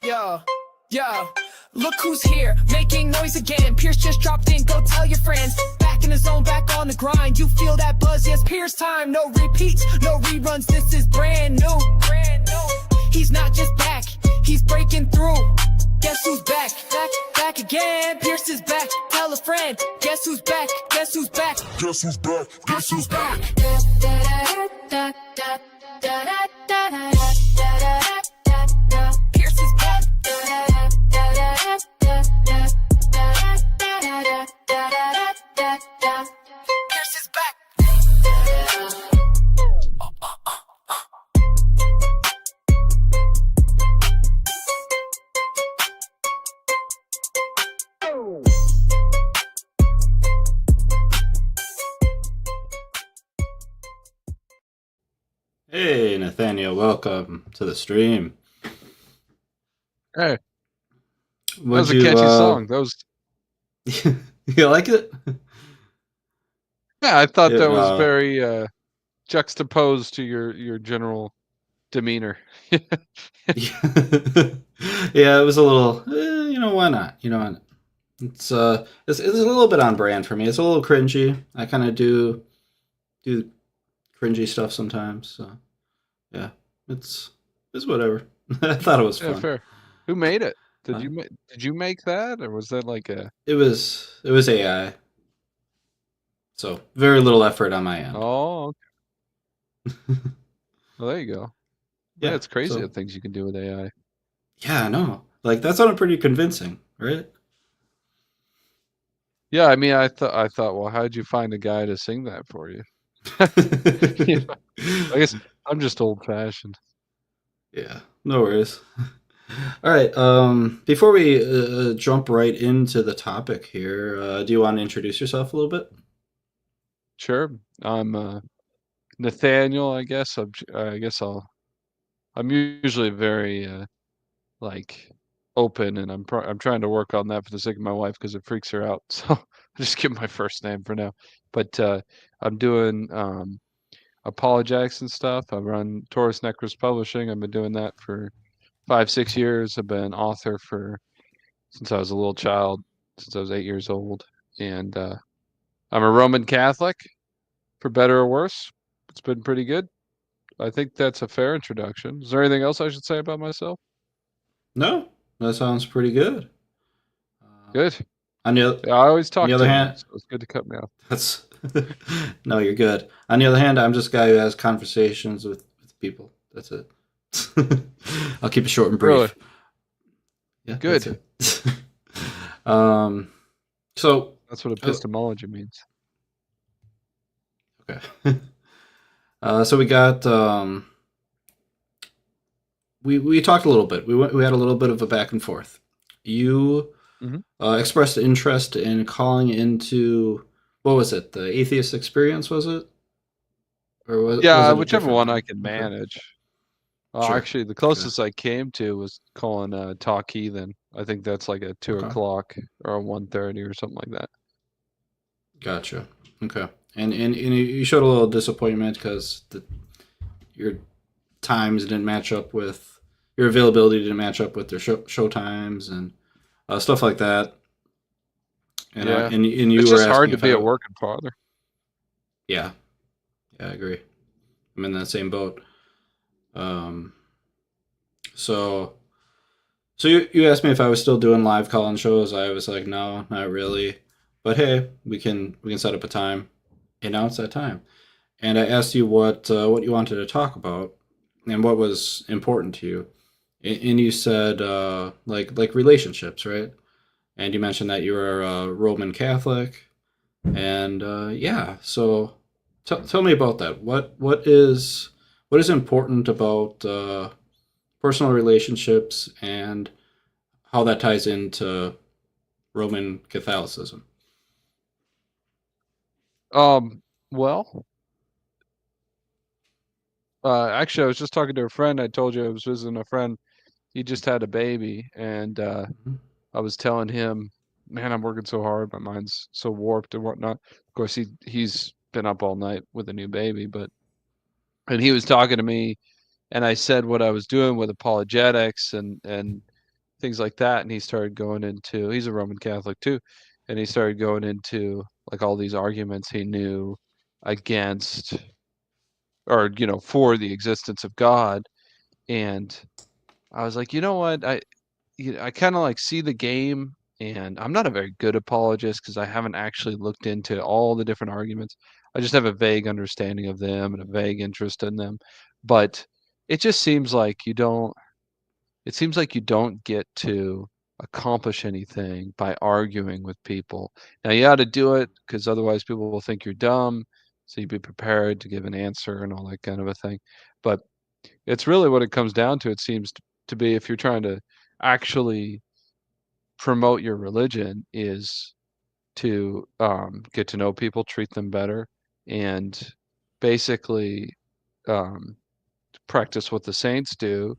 Yo, yo, look who's here, making noise again. Pierce just dropped in, go tell your friends. Back in the zone, back on the grind. You feel that buzz, yes, Pierce time. No repeats, no reruns, this is brand new. He's not just back, he's breaking through. Guess who's back? Back again. Pierce is back, tell a friend. Guess who's back? Guess who's back? Guess who's back? Guess who's back? Pierce is back. Pierce is back. Hey, Nathaniel, welcome to the stream. Hey, that Would was a you, catchy song. That was, you like it? yeah, I thought Yeah, that was very juxtaposed to your general demeanor. Yeah, it was a little, why not? Why not? It's a little bit on brand for me. It's a little cringy. I kind of do cringy stuff sometimes. So, yeah, it's whatever. I thought it was Yeah, fun. fair. Who made it? Did Huh? you make that, or was that like a? It was AI. So very little effort on my end. Oh, okay. Well, there you go. Yeah, it's crazy so- the things you can do with AI. Yeah, I know. Like that sounded pretty convincing, right? Yeah, I mean, I thought, well, how did you find a guy to sing that for you? I guess I'm just old-fashioned. Yeah, no worries. All right. Before we jump right into the topic here, do you want to introduce yourself a little bit? Sure, I'm Nathaniel. I guess I'm usually very like open, and I'm trying to work on that for the sake of my wife because it freaks her out. So I'll just give my first name for now. But I'm doing apologetics and stuff. I run Taurus Necros Publishing. I've been doing that for 5-6 years. I've been author since I was a little child, since I was 8 years old, and I'm a Roman Catholic, for better or worse. It's been pretty good. I think that's a fair introduction. Is there anything else I should say about myself? No, that sounds pretty good. Good. On the, Yeah, I always talk the to other you, hand- so it's good to cut me off. that's no, you're good. On the other hand, I'm just a guy who has conversations with people. That's it. I'll keep it short and brief. Really? Yeah, Good. that's it. So That's what epistemology means. okay. So we got we talked a little bit. We had a little bit of a back and forth. You Mhm. expressed interest in calling into, what was it? The atheist experience, was it? Or was Yeah, it a whichever different one one? I can Okay. manage. Sure. Actually, the closest I came to was calling Talk Heathen. I think that's like a 2 Okay. o'clock or a 1:30 or something like that. Gotcha. Okay. And you showed a little disappointment because your times didn't match up with your availability, didn't match up with their show times and stuff like that. And Yeah. and you It's were just hard asking to if be I- a working father. Yeah. Yeah, I agree. I'm in that same boat. So you asked me if I was still doing live call-in shows. I was like, no, not really. But hey, we can set up a time, and now it's that time. And I asked you what you wanted to talk about and what was important to you, and you said like relationships, right? And you mentioned that you were a Roman Catholic, and yeah. So tell me about that. What is important about personal relationships and how that ties into Roman Catholicism? Well, actually, I was just talking to a friend. I told you I was visiting a friend. He just had a baby, and Mhm. I was telling him, "Man, I'm working so hard. My mind's so warped and whatnot." Of course, he's been up all night with a new baby, and he was talking to me, and I said what I was doing with apologetics, and things like that. And he started going into, he's a Roman Catholic too, and he started going into like all these arguments he knew against, or for the existence of God. And I was like, you know what, I kind of like see the game, and I'm not a very good apologist because I haven't actually looked into all the different arguments. I just have a vague understanding of them and a vague interest in them. But it just seems like you don't, it seems like you don't get to accomplish anything by arguing with people. Now you ought to do it because otherwise people will think you're dumb. So you be prepared to give an answer and all that kind of a thing. But it's really what it comes down to. It seems to be, if you're trying to actually promote your religion, is to get to know people, treat them better, and basically um, practice what the saints do,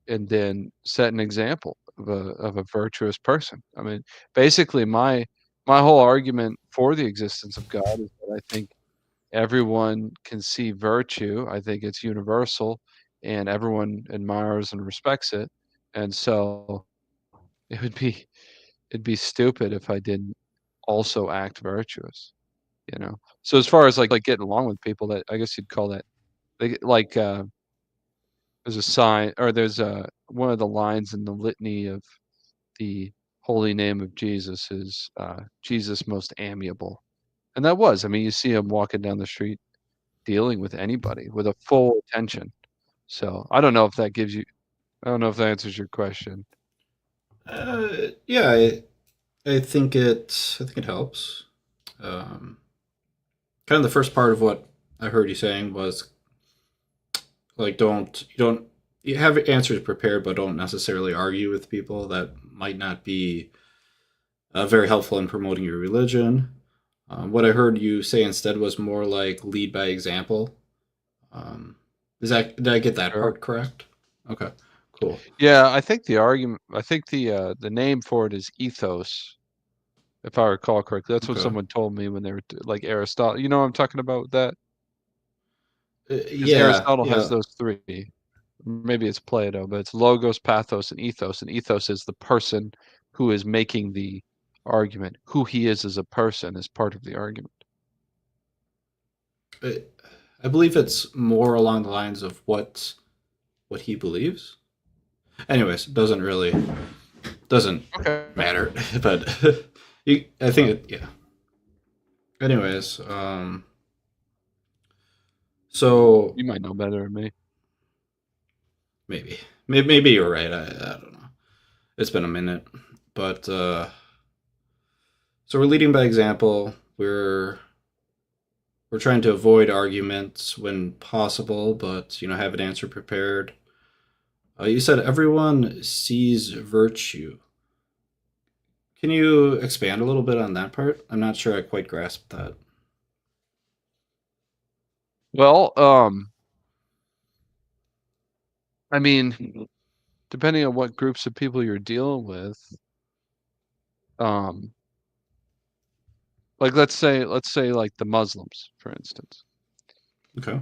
and then set an example of a virtuous person. I mean, basically, my whole argument for the existence of God is that I think everyone can see virtue. I think it's universal, and everyone admires and respects it. And so it would be it'd be stupid if I didn't also act virtuous, you know? So as far as, like getting along with people, that I guess you'd call that there's a sign, or there's one of the lines in the litany of the holy name of Jesus is, "Jesus most amiable." And that was, I mean, you see him walking down the street dealing with anybody with a full attention. So, I don't know if that answers your question. Yeah, I think it helps. Um, Kind of the first part of what I heard you saying was like don't you have answers prepared, but don't necessarily argue with people. That might not be very helpful in promoting your religion. What I heard you say instead was more like lead by example. Um, did I get that Sure. part correct? Okay, cool. Yeah, I think the name for it is ethos, if I recall correctly. That's what Okay. someone told me when they were like Aristotle. You know what I'm talking about with that? Because Yeah, Aristotle has yeah. those three. Maybe it's Plato, but it's logos, pathos, and ethos is the person who is making the argument. Who he is as a person is part of the argument. I I believe it's more along the lines of what he believes. Anyways, doesn't Okay. matter. But I think yeah. Anyways, so You might know better than me. maybe you're right. I don't know. It's been a minute, but so we're leading by example. We're trying to avoid arguments when possible, but have an answer prepared. You said everyone sees virtue. Can you expand a little bit on that part? I'm not sure I quite grasped that. Well, I mean, depending on what groups of people you're dealing with, um, like let's say like the Muslims, for instance. Okay.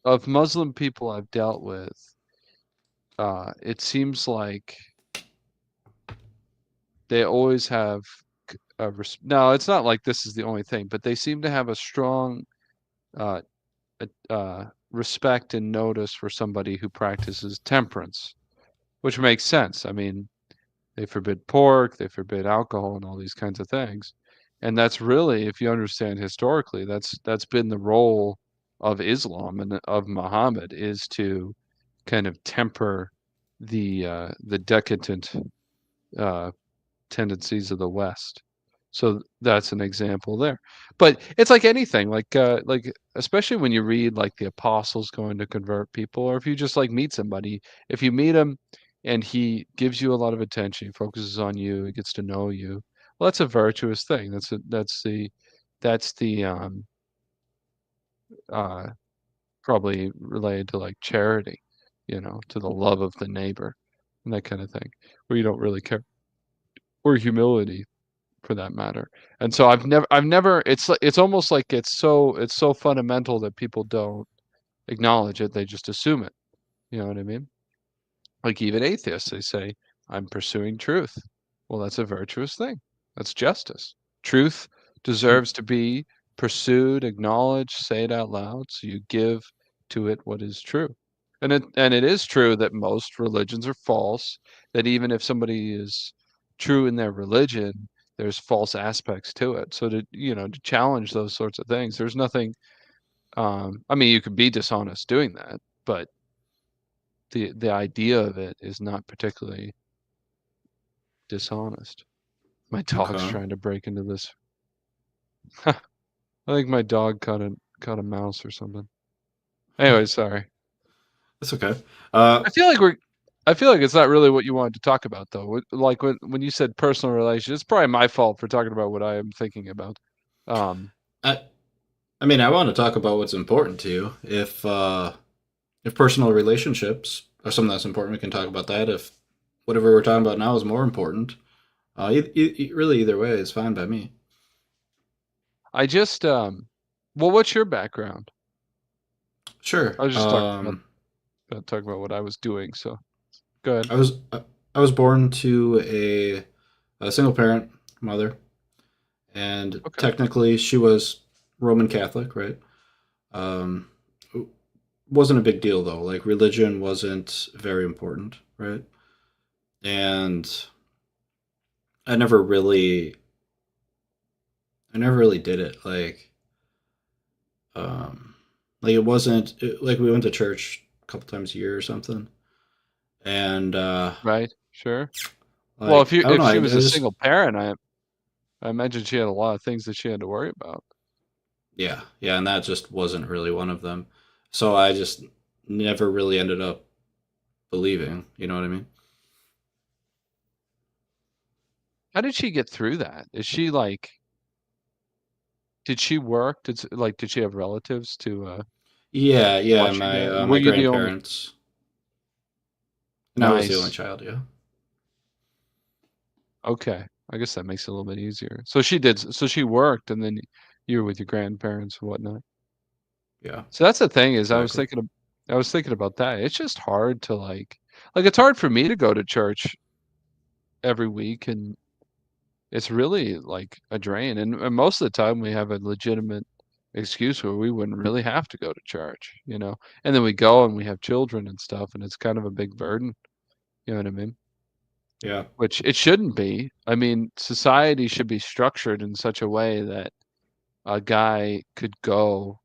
Of Muslim people I've dealt with, it seems like they always have now it's not like this is the only thing, but they seem to have a strong uh, respect and notice for somebody who practices temperance, which makes sense. I mean, they forbid pork, they forbid alcohol, and all these kinds of things. And that's really, if you understand historically, that's been the role of Islam and of Muhammad, is to kind of temper the decadent uh, tendencies of the West. So that's an example there. But it's like anything, like especially when you read like the apostles going to convert people, or if you just like meet somebody, if you meet him and he gives you a lot of attention, he focuses on you, he gets to know you, well, that's a virtuous thing. That's the uh probably related to like charity, to the love of the neighbor and that kind of thing, where you don't really care, or humility for that matter. And so I've never it's almost like it's so fundamental that people don't acknowledge it. They just assume it. You know what I mean? Like even atheists, they say I'm pursuing truth. Well, that's a virtuous thing. That's justice. Truth deserves to be pursued, acknowledged, say it out loud, so you give to it what is true. And it is true that most religions are false, that even if somebody is true in their religion, there's false aspects to it. So to challenge those sorts of things, there's nothing I mean, you could be dishonest doing that, but the idea of it is not particularly dishonest. My dog's Okay. trying to break into this. I think my dog caught a mouse or something. Anyway, sorry. That's okay. Uh, I feel like we're I feel like it's not really what you wanted to talk about though. Like when you said personal relations, it's probably my fault for talking about what I am thinking about. Um, I I mean, I want to talk about what's important to you. If personal relationships are something that's important, we can talk about that. If whatever we're talking about now is more important, really either way is fine by me. I just well, what's your background? Sure. I was just talking about what I was doing, so go ahead. I was born to a single parent mother, and Okay. technically she was Roman Catholic, right? Um, wasn't a big deal though. Like religion wasn't very important, right? And I never really, I never really did it. Um, like it wasn't like we went to church a couple times a year or something, and Right. Sure. Well, like I don't if know. she I was a just single parent, I imagine she had a lot of things that she had to worry about. yeah, yeah, and that just wasn't really one of them. So I just never really ended up believing. You know what I mean? How did she get through that? Is she like did she work? Did she have relatives to Yeah, yeah. watch you guys? Were My you the only grandparents, and I was the only nice? child. Yeah, Okay. I guess that makes it a little bit easier. So she worked and then you were with your grandparents and whatnot. yeah, So that's the thing is exactly. I was thinking about that. It's just hard to like it's hard for me to go to church every week and it's really like a drain. And most of the time we have a legitimate excuse where we wouldn't really have to go to church. And then we go and we have children and stuff and it's kind of a big burden, you know what I mean? Yeah, Which it shouldn't be. I mean, society should be structured in such a way that a guy could go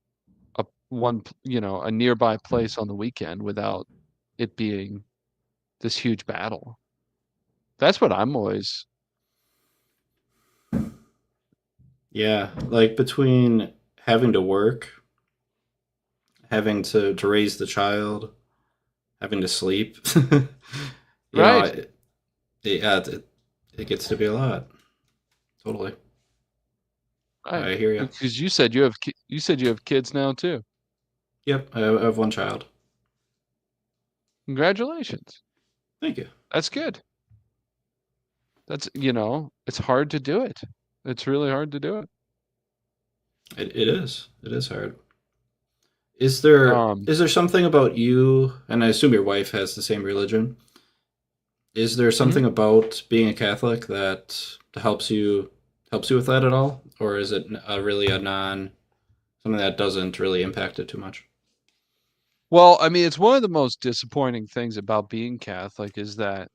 a nearby place on the weekend without it being this huge battle. That's what I'm always yeah. Like between having to work, having to raise the child, having to sleep, you know, right. yeah, it gets to be a lot. Totally, Right. I hear you. Because you said you have kids now too. Yep, I have one child. Congratulations. Thank you. That's good. It's hard to do it. It's really hard to do it. It is. It is hard. Um, Is there something about you, and I assume your wife has the same religion? Is there mhm. something about being a Catholic that helps you with that at all, or is it really a non something that doesn't really impact it too much? Well, I mean, it's one of the most disappointing things about being Catholic is that,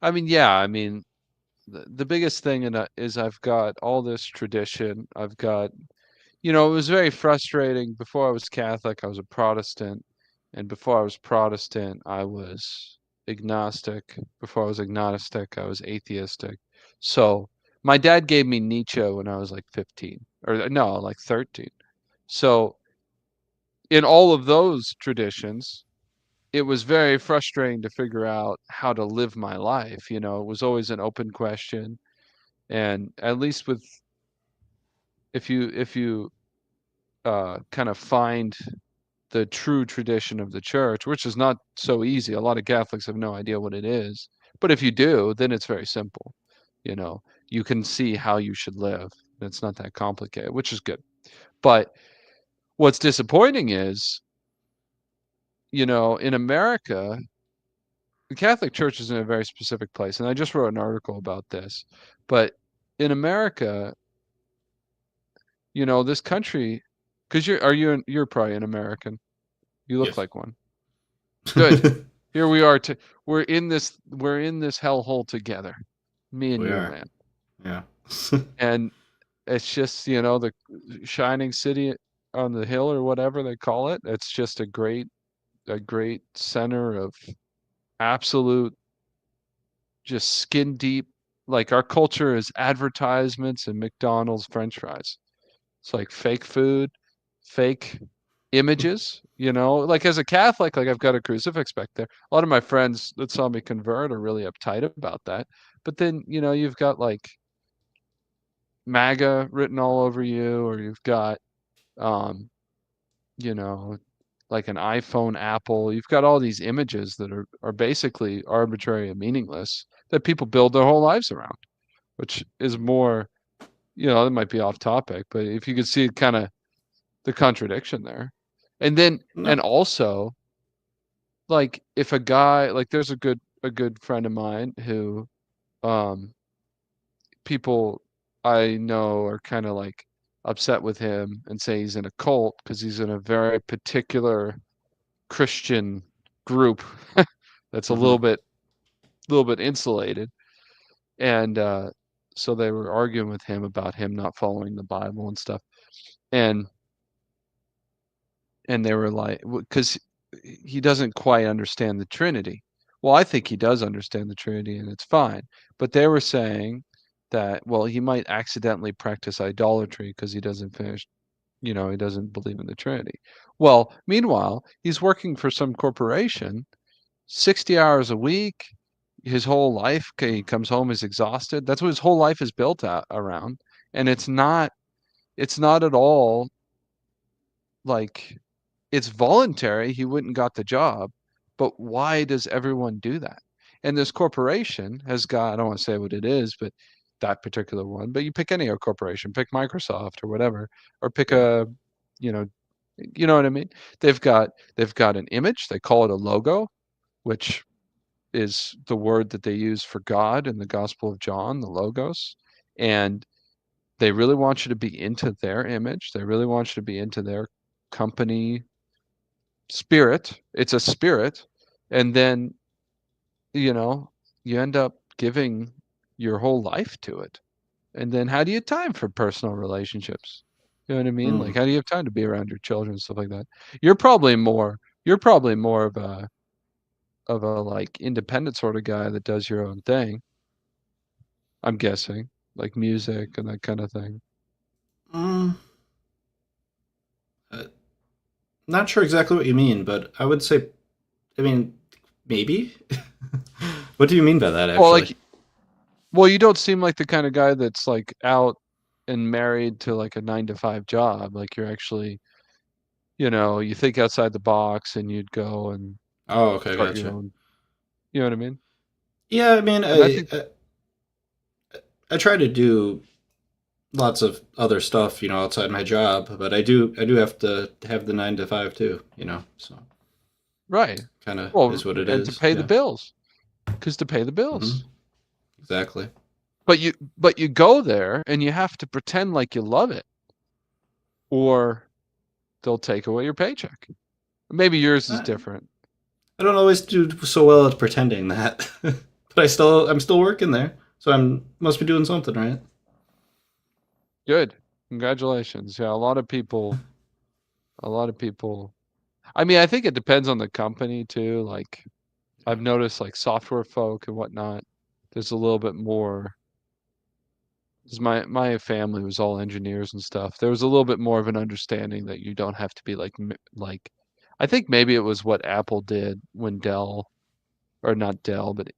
I mean, yeah, I mean, the biggest thing is I've got all this tradition. It was very frustrating. Before I was Catholic, I was a Protestant. And before I was Protestant, I was agnostic. Before I was agnostic, I was atheistic. So my dad gave me Nietzsche when I was like 15, or no, like 13. So in all of those traditions, it was very frustrating to figure out how to live my life. It was always an open question. And at least with if you kind of find the true tradition of the church, which is not so easy. A lot of Catholics have no idea what it is. But if you do, then it's very simple. You know, you can see how you should live. It's not that complicated, which is good. But what's disappointing is, in America, the Catholic Church is in a very specific place, and I just wrote an article about this. But in America, this country, because you're probably an American. You look Yes. like one. Good. Here we are. We're in this hellhole together, me and We you, are. man. Yeah. And it's just the shining city on the hill or whatever they call it. It's just a great center of absolute, just skin deep. Like our culture is advertisements and McDonald's French fries. It's like fake food, fake images, like as a Catholic, like I've got a crucifix back there. A lot of my friends that saw me convert are really uptight about that. But then, you've got like MAGA written all over you, or you've got, um, you know, like an iPhone, Apple. You've got all these images that are basically arbitrary and meaningless that people build their whole lives around, which is more, that might be off topic, but if you could see kind of the contradiction there. And then, No. and also, like if a guy, like there's a good friend of mine who, um, people I know are kind of like upset with him and say he's in a cult because he's in a very particular Christian group that's a Hmm. little bit insulated. And so they were arguing with him about him not following the Bible and stuff. And they were like, because he doesn't quite understand the Trinity. Well, I think he does understand the Trinity and it's fine. But they were saying that, well, he might accidentally practice idolatry because he doesn't finish, he doesn't believe in the Trinity. Well, meanwhile, he's working for some corporation 60 hours a week. His whole life, he comes home, is exhausted. That's what his whole life is built around. And it's not at all like, it's voluntary. He wouldn't got the job, but why does everyone do that? And this corporation has got, I don't want to say what it is, but that particular one, but you pick any corporation, pick Microsoft or whatever, or pick Yeah. you know, you know what I mean? They've got an image. They call it a logo, which is the word that they use for God in the Gospel of John, the logos. And they really want you to be into their image. They really want you to be into their company spirit. It's a spirit. And then, you know, you end up giving your whole life to it. And then how do you have time for personal relationships? You know what I mean? Like Mm. how do you have time to be around your children and stuff like that? You're probably more of a like independent sort of guy that does your own thing. I'm guessing, like music and that kind of thing. Mm. Uh, Not sure exactly what you mean, but I would say, I mean, maybe. What do you mean by that, Well, actually? like, well, you don't seem like the kind of guy that's like out and married to like a 9 to 5 job. Like you're actually, you think outside the box and you'd go and Oh, okay, start your gotcha. own. You know what I mean? Yeah, I mean, And I think, I try to do lots of other stuff, outside my job, but I do have to have the 9 to 5 too, so right. kind of Well, is what it and to is. pay the Yeah. bills, because to pay the Hmm. bills. Exactly. But you go there and you have to pretend like you love it, or they'll take away your paycheck. Maybe yours is I, different. I don't always do so well at pretending that, but I'm still working there, so I'm must be doing something right. Good. Congratulations. Yeah, a lot of people. I mean, I think it depends on the company too. Like I've noticed like software folk and whatnot, there's a little bit more. 'Cause my family was all engineers and stuff. There was a little bit more of an understanding that you don't have to be like I think maybe it was what Apple did when Dell, or not Dell, but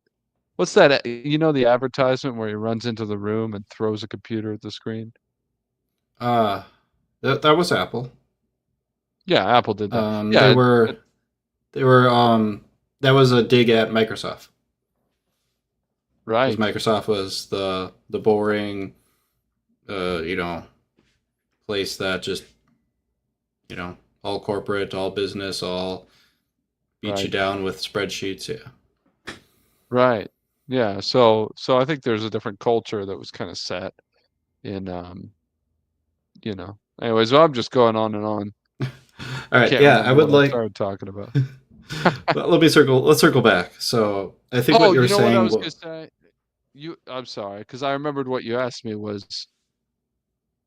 what's that? The advertisement where he runs into the room and throws a computer at the screen? Uh that was Apple. Yeah, Apple did that. Um, they Yeah, were they were that was a dig at Microsoft because right, Microsoft was the boring, uh, you know, place that just all corporate, all business, all beat you right. down with spreadsheets. Yeah. Right. Yeah. So I think there's a different culture that was kind of set in, Anyways, well, I'm just going on and on. All I right, can't yeah, I remember would what I like. started talking about. Well, let's circle back. So I think what Oh, you were you know what I saying. was gonna say? I'm sorry, because I remembered what you asked me was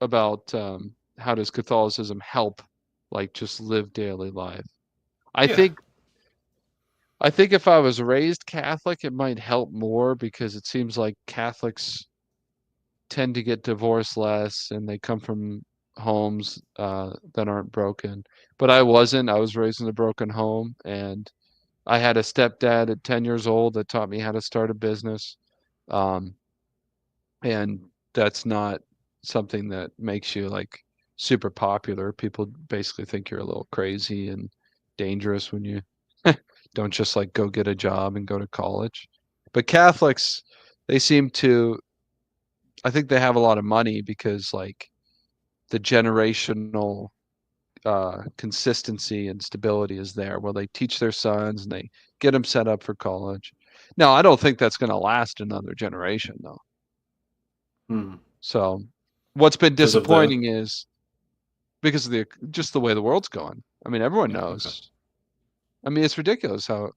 about how does Catholicism help, like, just live daily life. I Yeah, think I think if I was raised Catholic, it might help more because it seems like Catholics tend to get divorced less and they come from homes that aren't broken. But I wasn't. I was raised in a broken home, and I had a stepdad at 10 years old that taught me how to start a business. Um, and that's not something that makes you like super popular. People basically think you're a little crazy and dangerous when you don't just like go get a job and go to college. But Catholics, they seem to, I think they have a lot of money because like the generational consistency and stability is there where they teach their sons and they get them set up for college. Now, I don't think that's going to last another generation though. hmm. So what's been Because of the. disappointing is because of the just the way the world's going. I mean, everyone Yeah, okay. knows. I mean, it's ridiculous how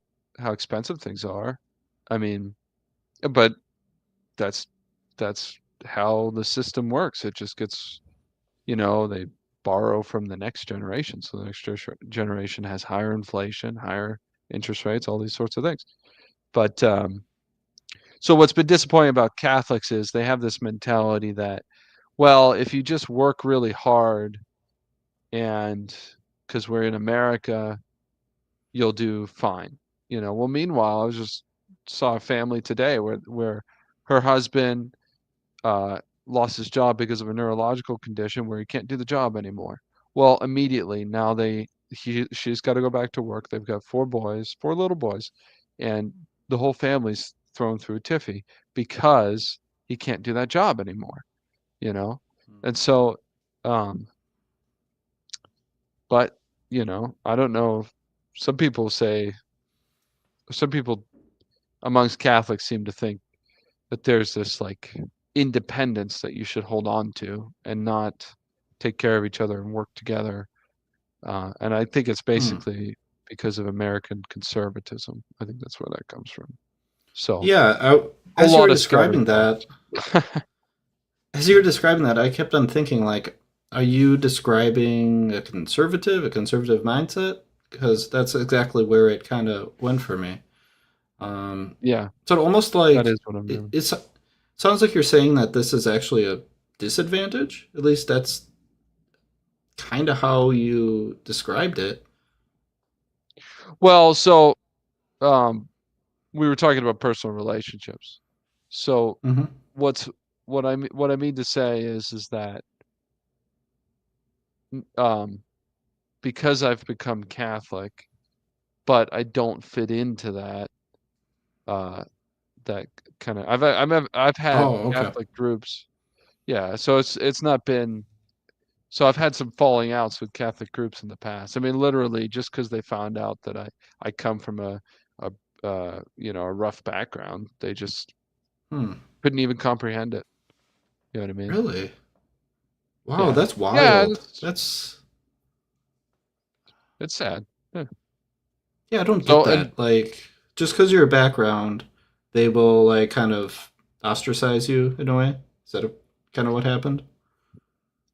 expensive things are. I mean, but that's that's how the system works. It just gets, they borrow from the next generation. So the next generation has higher inflation, higher interest rates, all these sorts of things. But so what's been disappointing about Catholics is they have this mentality that, well, if you just work really hard and because we're in America, you'll do fine. Well, meanwhile, I was just saw a family today where her husband lost his job because of a neurological condition where he can't do the job anymore. Well, immediately now she's got to go back to work. They've got four little boys, and the whole family's thrown through a tiffy because he can't do that job anymore. You know, and so, um, but I don't know. Some people say some people amongst Catholics seem to think that there's this like independence that you should hold on to and not take care of each other and work together. And I think it's Hmm. basically because of American conservatism. I think that's where that comes from. So Yeah, a as you were lot of scattered describing that, thoughts. I kept on thinking like, are you describing a conservative mindset? Because that's exactly where it kind of went for me. Um, Yeah, so it almost that like is what I'm doing. it sounds like you're saying that this is actually a disadvantage. At least that's kind of how you described it. Well, so um, we were talking about personal relationships. So Hmm. what's what I mean to say is that um, because I've become Catholic, but I don't fit into uh, that kind of. I've had Oh, okay. Catholic groups. Yeah, so it's not been. So I've had some falling outs with Catholic groups in the past. I mean, literally, just because they found out that I come from a a rough background, they just Hmm. couldn't even comprehend it. You know what I mean? Really? Wow, Yeah, that's yeah. wild. That's It's sad. Yeah. yeah, I don't get So and that. Like, just because you're a background, they will like kind of ostracize you in a way. Is that kind of what happened?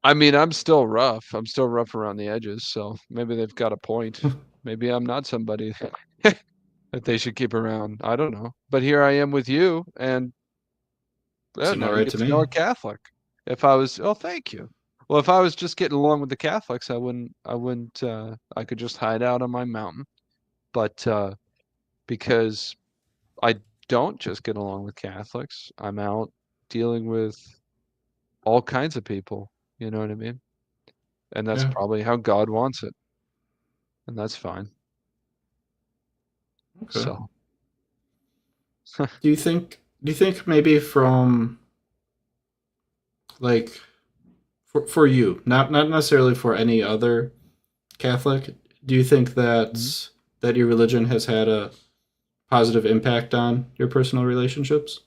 I mean, I'm still rough. I'm still rough around the edges. So maybe they've got a point. Maybe I'm not somebody that they should keep around. I don't know. But here I am with you, and yeah, Seem now all you right get to to know me. a Catholic. Oh, thank you. Well, if I was just getting along with the Catholics, I could just hide out on my mountain. But because I don't just get along with Catholics, I'm out dealing with all kinds of people. You know what I mean? And that's Yeah. probably how God wants it, and that's fine. Okay. So, Do you think maybe from like for you, not necessarily for any other Catholic, do you think mhm. that your religion has had positive impact on your personal relationships?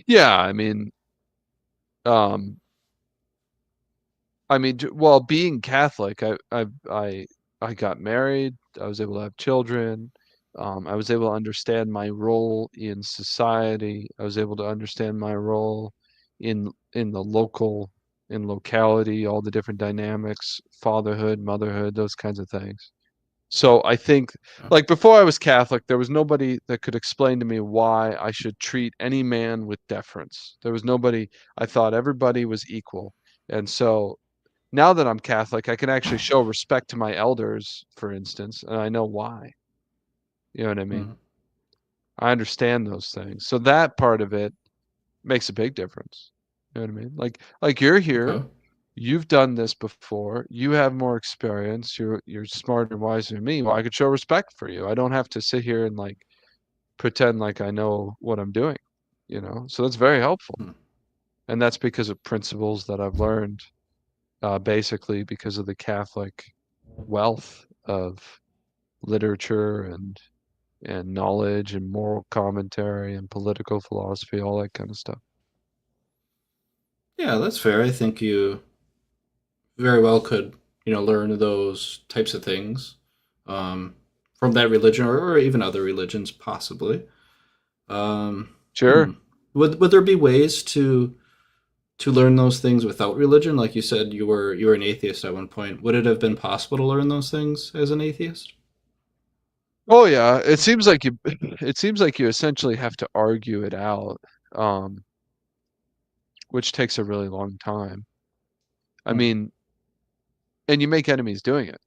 Yeah, um, well, being Catholic, I got married. I was able to have children. I was able to understand my role in society. I was able to understand my role in the locality, all the different dynamics, fatherhood, motherhood, those kinds of things. So I think, Yeah. like before I was Catholic, there was nobody that could explain to me why I should treat any man with deference. There was nobody. I thought everybody was equal. And so now that I'm Catholic, I can actually show respect to my elders, for instance, and I know why. You know what I mean? Mm. I understand those things. So that part of it makes a big difference. You know what I mean? Like you're here, Okay. you've done this before, you have more experience, you're smarter and wiser than me. Well, I could show respect for you. I don't have to sit here and like pretend like I know what I'm doing, you know? So that's very helpful. Mm. And that's because of principles that I've learned, basically because of the Catholic wealth of literature and knowledge and moral commentary and political philosophy, all that kind of stuff. Yeah, that's fair. I think you very well could, learn those types of things um, from that religion or even other religions, possibly. Um, hmm. Sure. Would there be ways to learn those things without religion? Like you said, you were an atheist at one point. Would it have been possible to learn those things as an atheist? Oh yeah, it seems like you it seems like you essentially have to argue it out, um, which takes a really long time. I Hmm. mean, and you make enemies doing it.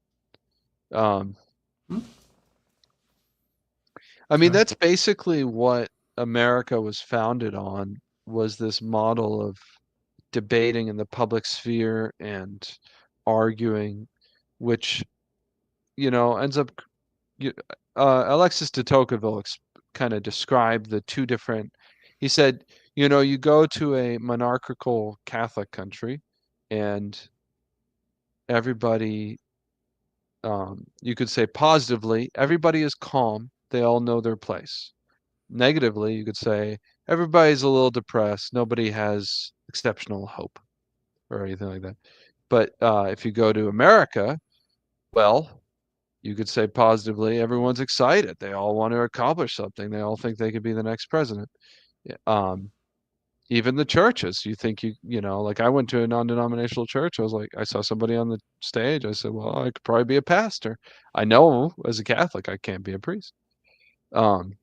Um, Hmm. I mean, Okay. that's basically what America was founded on, was this model of debating in the public sphere and arguing, which, ends up you, Alexis de Tocqueville kind of described the two different. He said, you go to a monarchical Catholic country, and everybody, you could say positively, everybody is calm. They all know their place. Negatively, you could say everybody's a little depressed. Nobody has exceptional hope or anything like that. But if you go to America, well, you could say positively, everyone's excited. They all want to accomplish something. They all think they could be the next president. Yeah, even the churches, you think like I went to a non-denominational church. I was like, I saw somebody on the stage. I said, well, I could probably be a pastor. I know as a Catholic, I can't be a priest. Um,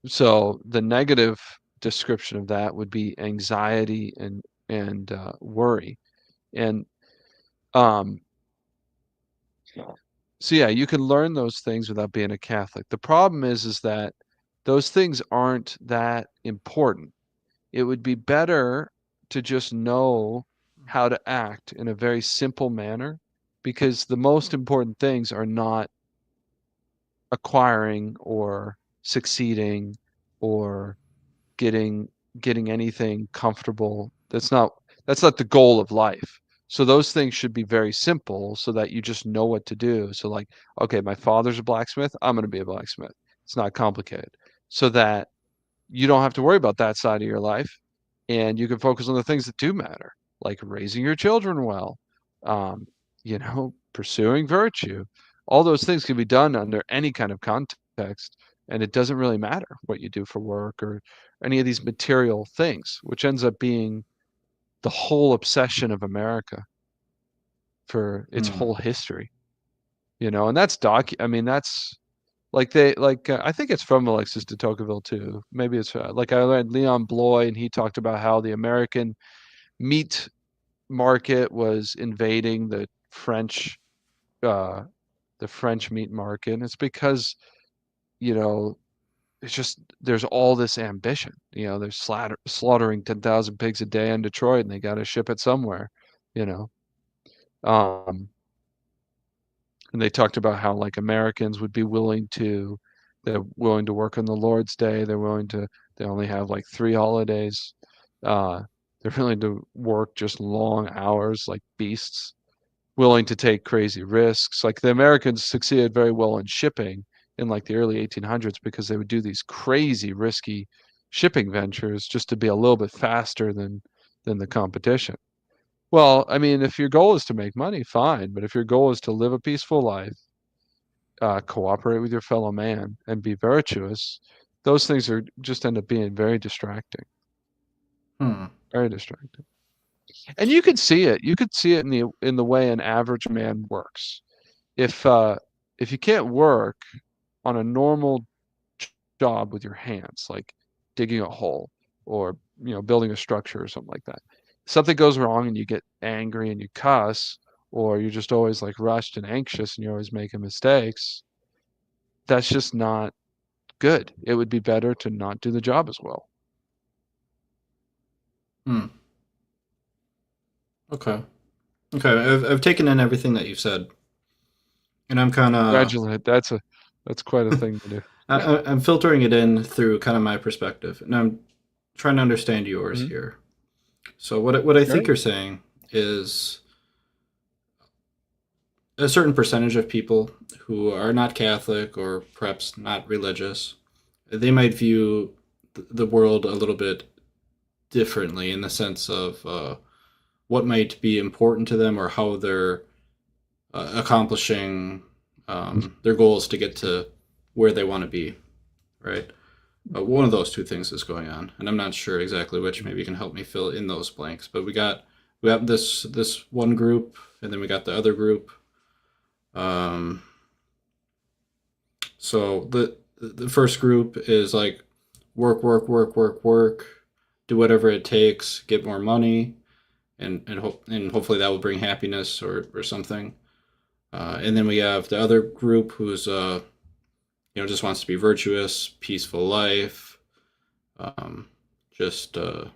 so the negative description of that would be anxiety and worry. And um, So yeah, you can learn those things without being a Catholic. The problem is that those things aren't that important. It would be better to just know how to act in a very simple manner, because the most important things are not acquiring or succeeding or getting getting anything comfortable. That's not the goal of life. So those things should be very simple so that you just know what to do. So like, okay, my father's a blacksmith, I'm going to be a blacksmith. It's not complicated. So that you don't have to worry about that side of your life, and you can focus on the things that do matter, like raising your children well, um, pursuing virtue. All those things can be done under any kind of context, and it doesn't really matter what you do for work or any of these material things, which ends up being the whole obsession of America for its Hmm. whole history. And that's like I think it's from Alexis de Tocqueville too. Maybe it's like I learned Leon Bloy, and he talked about how the American meat market was invading uh, the French meat market. And it's because you know it's just there's all this ambition. They're slaughtering 10,000 pigs a day in Detroit, and they got to ship it somewhere. You know, um, and they talked about how like Americans would be they're willing to work on the Lord's Day. They only have like 3 holidays. Uh, they're willing to work just long hours like beasts, willing to take crazy risks. Like the Americans succeeded very well in shipping, in like the early 1800s because they would do these crazy risky shipping ventures just to be a little bit faster than the competition. Well, I mean, if your goal is to make money, fine. But if your goal is to live a peaceful life, cooperate with your fellow man, and be virtuous, those things are just end up being very distracting. Hmm. Very distracting. And you could see it. You could see it in the way an average man works. If you can't work on a normal job with your hands, like digging a hole or building a structure or something like that, something goes wrong and you get angry and you cuss, or you're just always like rushed and anxious and you're always making mistakes, that's just not good. It would be better to not do the job as well. Hmm. Okay. Okay. I've taken in everything that you've said, and I'm kind of Congratulate. That's quite a thing to do. I'm filtering it in through kind of my perspective, and I'm trying to understand yours Mhm. here. So what I think Right. you're saying is a certain percentage of people who are not Catholic or perhaps not religious, they might view the world a little bit differently in the sense of what might be important to them or how they're accomplishing their goals to get to where they want to be, right? One of those two things is going on, and I'm not sure exactly which. Maybe you can help me fill in those blanks. But we got this one group, and then we got the other group. Um, so the first group is like work, work, work, work, work, do whatever it takes, get more money, and hopefully that will bring happiness or something. And then we have the other group who's just wants to be virtuous, peaceful life, um, just you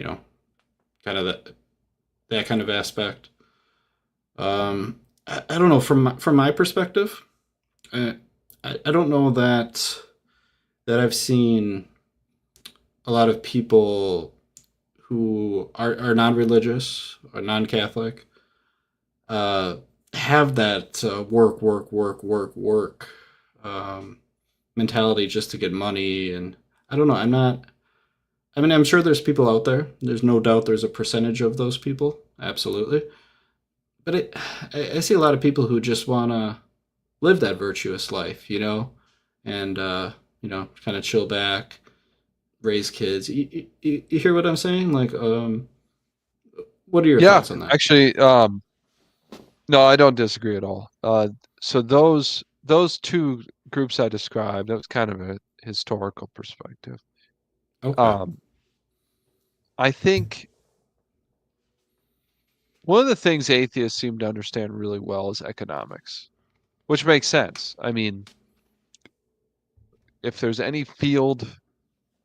know kind of that kind of aspect. I don't know from my perspective. I, I don't know that I've seen a lot of people who are non-religious or non-Catholic uh, have that work, work, work, work, work um, mentality just to get money. And I don't know. I'm not. I mean, I'm sure there's people out there. There's no doubt there's a percentage of those people. Absolutely. But I see a lot of people who just want to live that virtuous life, and kind of chill back, raise kids. You hear what I'm saying? Like, what are your Yeah, thoughts on that? actually, no, I don't disagree at all. So those two groups I described, that was kind of a historical perspective. Okay. Um, I think one of the things atheists seem to understand really well is economics, which makes sense. I mean, if there's any field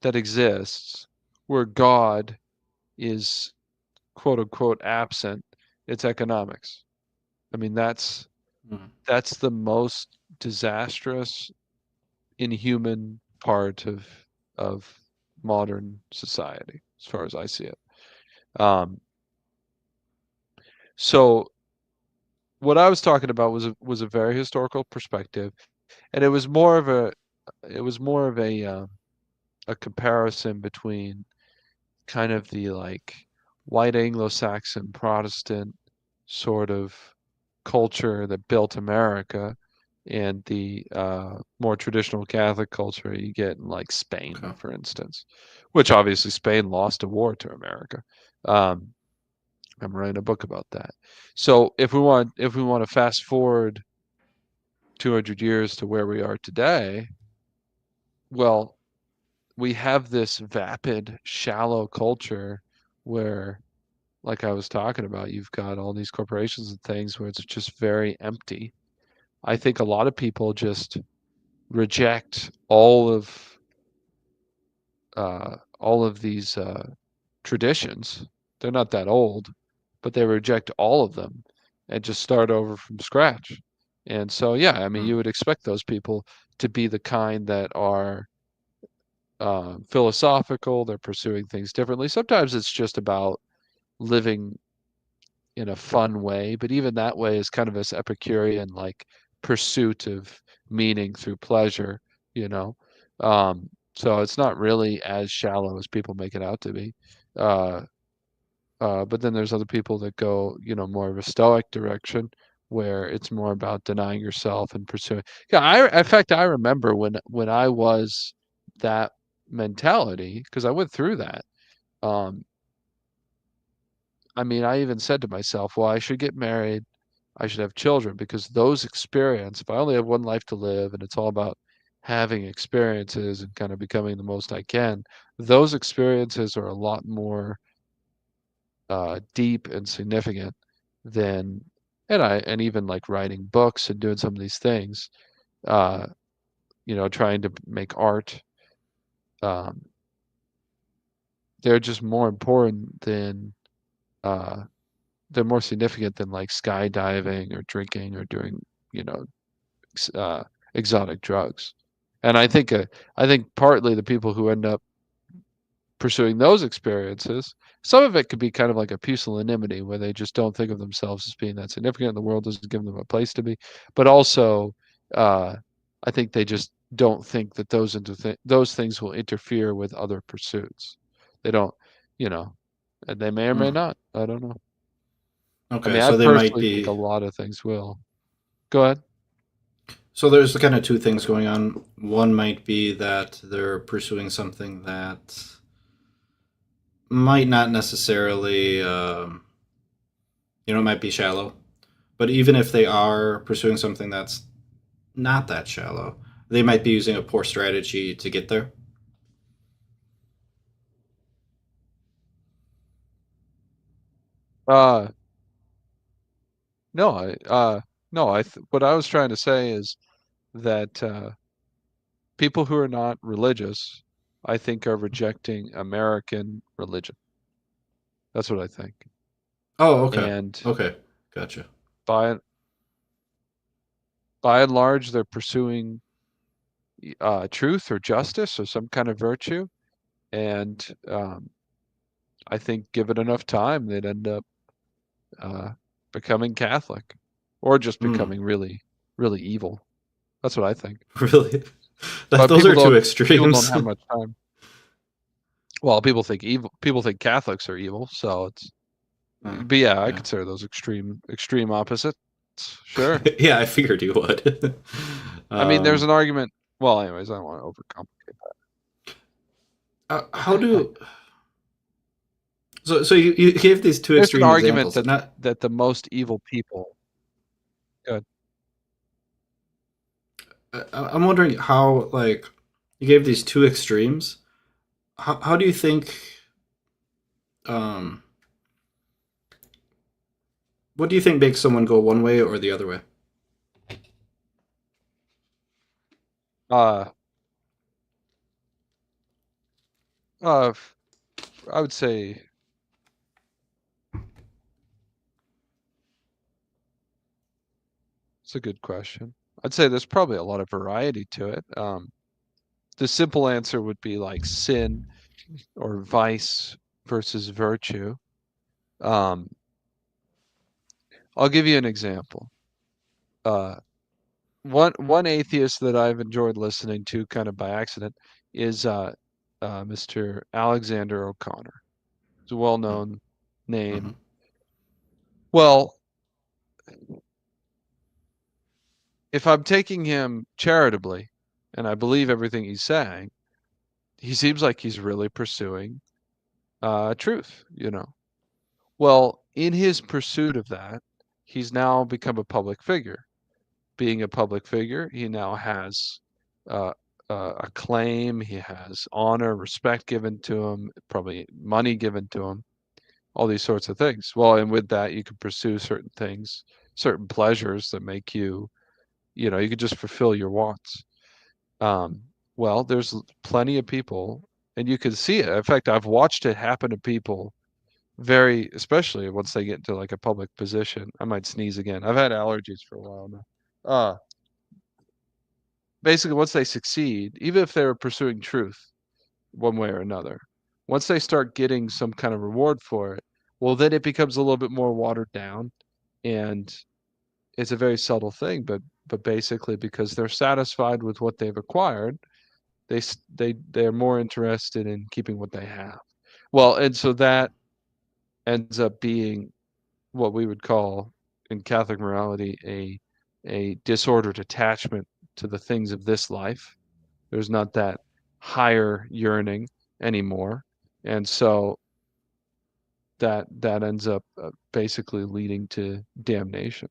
that exists where God is quote unquote absent, it's economics. I mean, Hmm. that's the most disastrous, inhuman part of modern society, as far as I see it. Um, so what I was talking about was a very historical perspective, and it was more of a comparison between kind of the like white Anglo-Saxon Protestant sort of culture that built America and the more traditional Catholic culture you get in like Spain, Okay. for instance, which obviously Spain lost a war to America. Um, I'm writing a book about that. So if we want to fast forward 200 years to where we are today, well, we have this vapid, shallow culture where, like I was talking about, you've got all these corporations and things where it's just very empty. I think a lot of people just reject all of these traditions. They're not that old, but they reject all of them and just start over from scratch. And so, yeah, I mean, Hmm. you would expect those people to be the kind that are philosophical. They're pursuing things differently. Sometimes it's just about living in a fun way, but even that way is kind of this Epicurean, like pursuit of meaning through pleasure, you know. So it's not really as shallow as people make it out to be. Uh, but then there's other people that go, more of a stoic direction where it's more about denying yourself and pursuing. Yeah, in fact, I remember when I was that mentality, because I went through that. Um, I mean, I even said to myself, well, I should get married. I should have children because those experience, if I only have one life to live and it's all about having experiences and kind of becoming the most I can, those experiences are a lot more deep and significant than, and even like writing books and doing some of these things, uh, trying to make art. Um, they're just more important than uh, they're more significant than like skydiving or drinking or doing, you know, exotic drugs. And I think partly the people who end up pursuing those experiences, some of it could be kind of like a pusillanimity where they just don't think of themselves as being that significant. The world doesn't give them a place to be. But also, uh, I think they just don't think that those things will interfere with other pursuits. They don't, you know, and they may or may Mm. not. I don't know. I Okay, mean, I so they might personally think a be. lot of things will. Go ahead. So there's kind of two things going on. One might be that they're pursuing something that might not necessarily, it might be shallow. But even if they are pursuing something that's not that shallow, they might be using a poor strategy to get there. Uh, no, no, what I was trying to say is that people who are not religious, I think, are rejecting American religion. That's what I think. Oh, okay. And Okay. Gotcha. by by and large, they're pursuing truth or justice or some kind of virtue. And I think, given enough time, they'd end up uh, becoming Catholic or just Hmm. becoming really, really evil. That's what I think. Really? But Those are two people don't extremes. have much time. Well, people think evil. People think Catholics are evil, so it's. Uh, But yeah, I yeah. consider those extreme opposites. Sure. Yeah, I figured you would. I mean, there's um, an argument. Well, anyways, I don't want to overcomplicate how that. do so you gave these two There's an extreme argument examples. that Not the most evil people. Good. I'm wondering how, like, you gave these two extremes. How do you think, um what do you think makes someone go one way or the other way? Uh, uh, I would say it's a good question. I'd say there's probably a lot of variety to it. The simple answer would be like sin or vice versus virtue. Um, I'll give you an example. Uh, one atheist that I've enjoyed listening to kind of by accident is Mr. Alexander O'Connor. It's a well-known Mm-hmm. name. Well, if I'm taking him charitably, and I believe everything he's saying, he seems like he's really pursuing truth. Well, in his pursuit of that, he's now become a public figure. Being a public figure, he now has uh, a claim, he has honor, respect given to him, probably money given to him, all these sorts of things. Well, and with that, you can pursue certain things, certain pleasures that make you could just fulfill your wants. Um, well, there's plenty of people, and you can see it. In fact, I've watched it happen to people especially once they get into like a public position. I might sneeze again. I've had allergies for a while now. Basically, once they succeed, even if they're pursuing truth one way or another, once they start getting some kind of reward for it, well, then it becomes a little bit more watered down, and it's a very subtle thing, but but basically because they're satisfied with what they've acquired, they're more interested in keeping what they have. Well, and so that ends up being what we would call in Catholic morality a disordered attachment to the things of this life. There's not that higher yearning anymore, and so that ends up basically leading to damnation.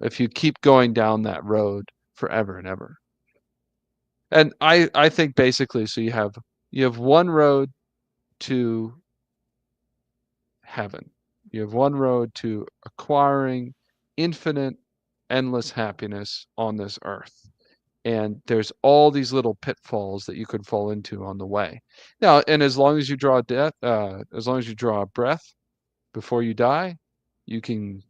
If you keep going down that road forever and ever. And I think basically, so you have one road to heaven. You have one road to acquiring infinite, endless happiness on this earth. And there's all these little pitfalls that you could fall into on the way. Now, and as long as you draw as long as you draw a breath before you die, you can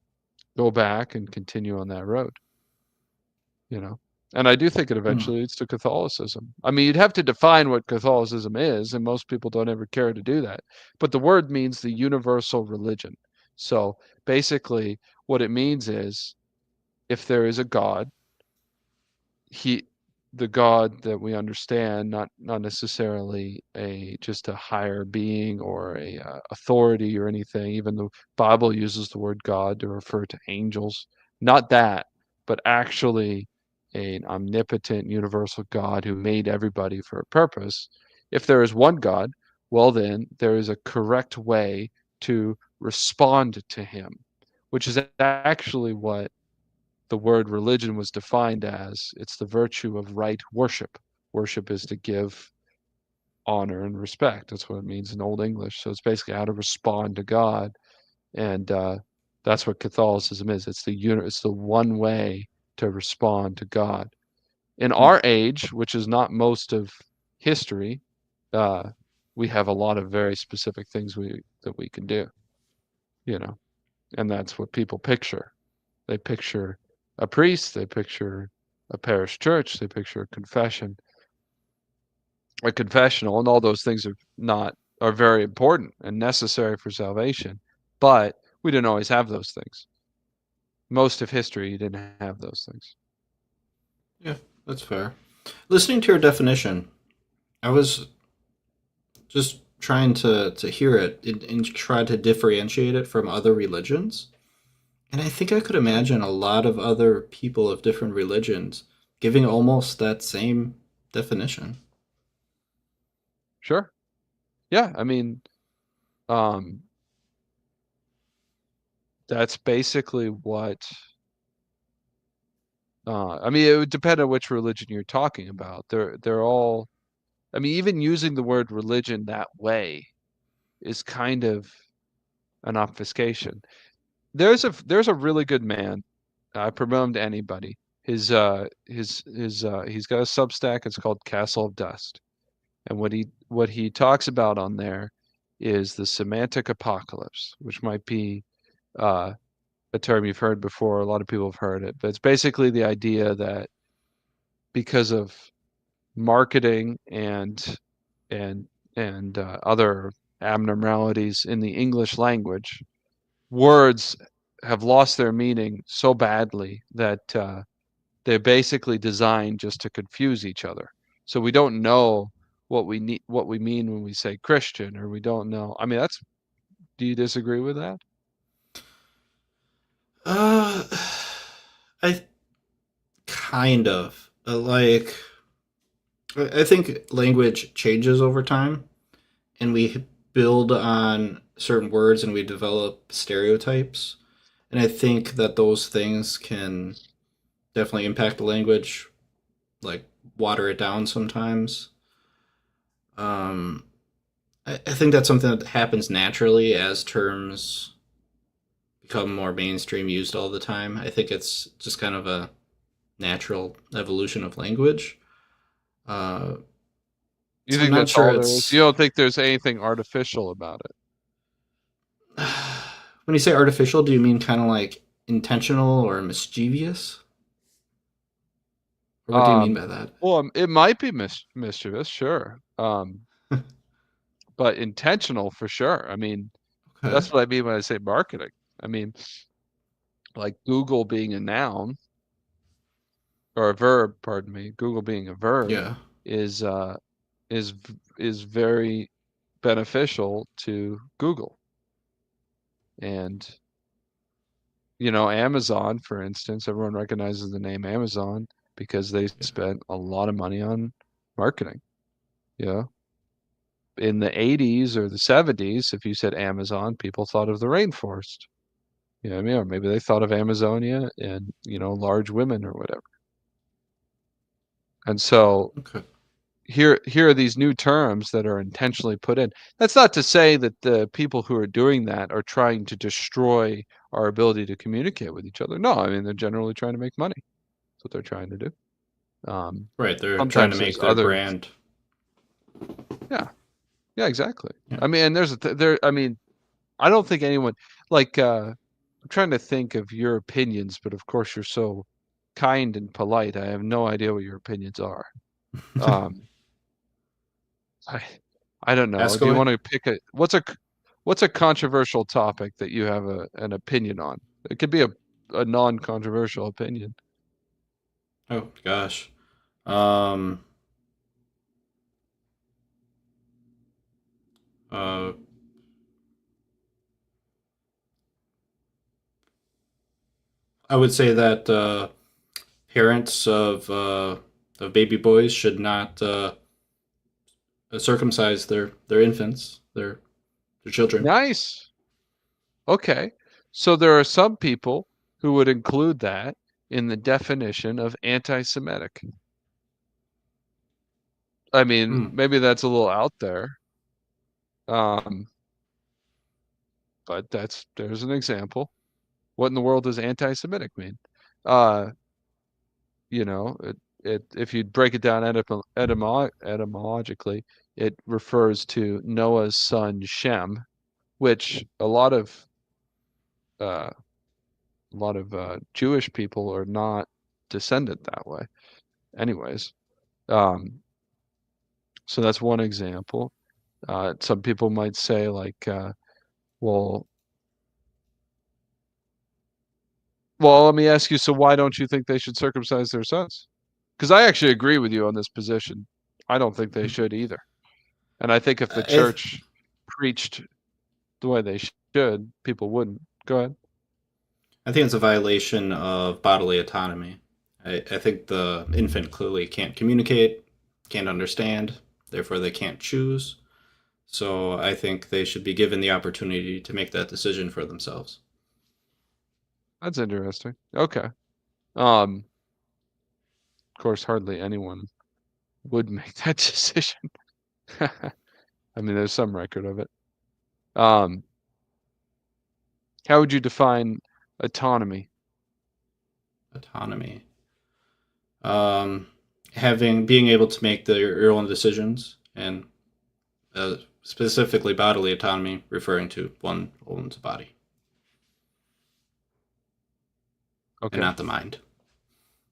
go back and continue on that road. And I do think it Hmm. eventually leads to Catholicism. I mean, you'd have to define what Catholicism is, and most people don't ever care to do that. But the word means the universal religion. So basically, what it means is if there is a God, he the God that we understand, not necessarily just a higher being or a authority or anything. Even the Bible uses the word God to refer to angels. Not that, but actually an omnipotent, universal God who made everybody for a purpose. If there is one God, well, then there is a correct way to respond to him, which is actually what the word religion was defined as. It's the virtue of right worship. Worship is to give honor and respect. That's what it means in Old English. So it's basically how to respond to God, and that's what Catholicism is. It's the one way to respond to God. In Hmm. our age, which is not most of history, uh, we have a lot of very specific things that we can do. You know, and that's what people picture. They picture a priest, they picture a parish church, they picture a confessional, and all those things are very important and necessary for salvation. But we didn't always have those things. Most of history didn't have those things. Yeah, that's fair. Listening to your definition, I was just trying to hear it and try to differentiate it from other religions. And I think I could imagine a lot of other people of different religions giving almost that same definition. Sure. Yeah, I mean, um, that's basically what. I mean, it would depend on which religion you're talking about. They're all. I mean, even using the word religion that way is kind of an obfuscation. There's a really good man. I promote him to anybody. He's got a Substack. It's called Castle of Dust, and what he talks about on there is the semantic apocalypse, which might be uh, a term you've heard before. A lot of people have heard it, but it's basically the idea that because of marketing and other abnormalities in the English language, words have lost their meaning so badly that they're basically designed just to confuse each other. So we don't know what we mean when we say Christian, or we don't know. I mean, do you disagree with that? Uh, I kind of like. I think language changes over time, and we build on certain words and we develop stereotypes. And I think that those things can definitely impact the language, like water it down sometimes. Um, I think that's something that happens naturally as terms become more mainstream, used all the time. I think it's just kind of a natural evolution of language. Uh, You so I'm think not that's sure all there is? it's You don't think there's anything artificial about it? when you say artificial, do you mean kind of like intentional or mischievous? Or what do you mean Um, by that? well, it might be mischievous, sure, but intentional for sure. I mean, Okay. that's what I mean when I say marketing. I mean, like Google being a noun, or a verb, pardon me, Google being a verb, Yeah. is is is very beneficial to Google. And Amazon, for instance, everyone recognizes the name Amazon because they Yeah. spent a lot of money on marketing. In the 80s or the 70s, if you said Amazon, people thought of the rainforest. You know what I mean? Or maybe they thought of Amazonia and, large women or whatever. And so Okay. here are these new terms that are intentionally put in. That's not to say that the people who are doing that are trying to destroy our ability to communicate with each other. No, I mean, they're generally trying to make money. That's what they're trying to do. Right. They're trying to Sometimes there's make their other. brand. Yeah, yeah, exactly. Yeah. I mean, and I mean, I don't think anyone I'm trying to think of your opinions, but of course you're so kind and polite. I have no idea what your opinions are. Um, I I don't know. Ask Do you away. want to pick what's a controversial topic that you have an opinion on? It could be a non-controversial opinion. Oh gosh. Um. Uh. I would say that parents of baby boys should not circumcise their infants, their children. Nice. Okay. So there are some people who would include that in the definition of anti-Semitic. I mean, Hmm. maybe that's a little out there. Um, but there's an example. What in the world does anti-Semitic mean? Uh, if you break it down etymologically, it refers to Noah's son Shem, which uh, Jewish people are not descended that way. Anyways, um, so that's one example. Some people might say like, well, let me ask you, so why don't you think they should circumcise their sons? Because I actually agree with you on this position. I don't think they should either. And I think if the If church preached the way they should, people wouldn't. Go ahead. I think it's a violation of bodily autonomy. I think the infant clearly can't communicate, can't understand, therefore they can't choose. So I think they should be given the opportunity to make that decision for themselves. That's interesting. Okay. Of course, hardly anyone would make that decision. I mean, there's some record of it. Um, how would you define autonomy? Autonomy. Um, being able to make your own decisions, and specifically bodily autonomy, referring to one owns a body and Okay. not the mind.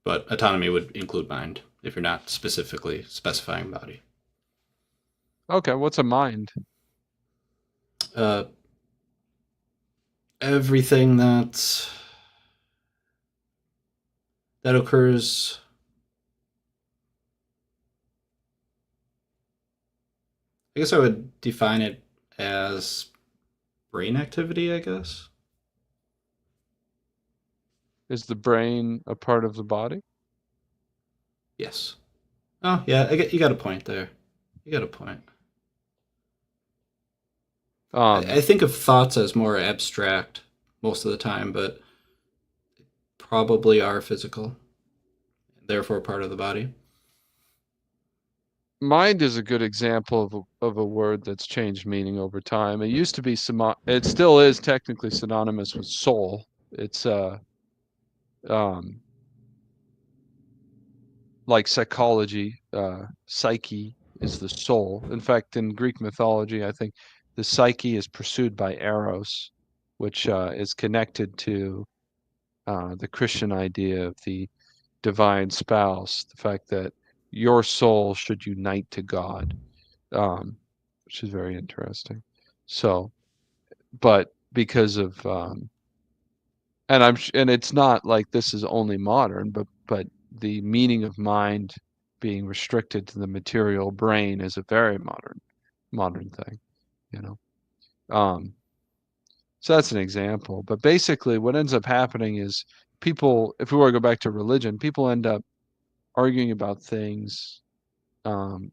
But autonomy would include mind if you're not specifically specifying body. Okay. What's a mind? Uh, Everything that occurs. I guess I would define it as brain activity, I guess. Is the brain a part of the body? Yes. Oh, yeah, you got a point there. You got a point. I Um, think of thoughts as more abstract most of the time, but probably are physical, therefore part of the body. Mind is a good example of a word that's changed meaning over time. It used to be it still is technically synonymous with soul. It's um like psychology, psyche is the soul. In fact, in Greek mythology, I think the psyche is pursued by Eros, which is connected to the Christian idea of the divine spouse, the fact that your soul should unite to God, which is very interesting. So, but because of and it's not like this is only modern, but the meaning of mind being restricted to the material brain is a very modern thing, you know. So that's an example. But basically, what ends up happening is people, if we were to go back to religion, people end up arguing about things, um,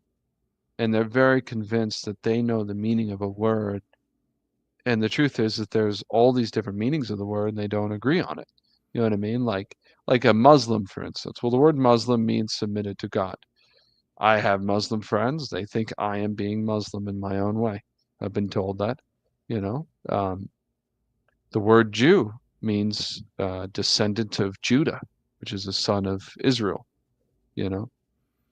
and they're very convinced that they know the meaning of a word. And the truth is that there's all these different meanings of the word, and they don't agree on it. You know what I mean? Like a Muslim, for instance. Well, the word Muslim means submitted to God. I have Muslim friends. They think I am being Muslim in my own way. I've been told that, you know. The word Jew means descendant of Judah, which is a son of Israel, you know.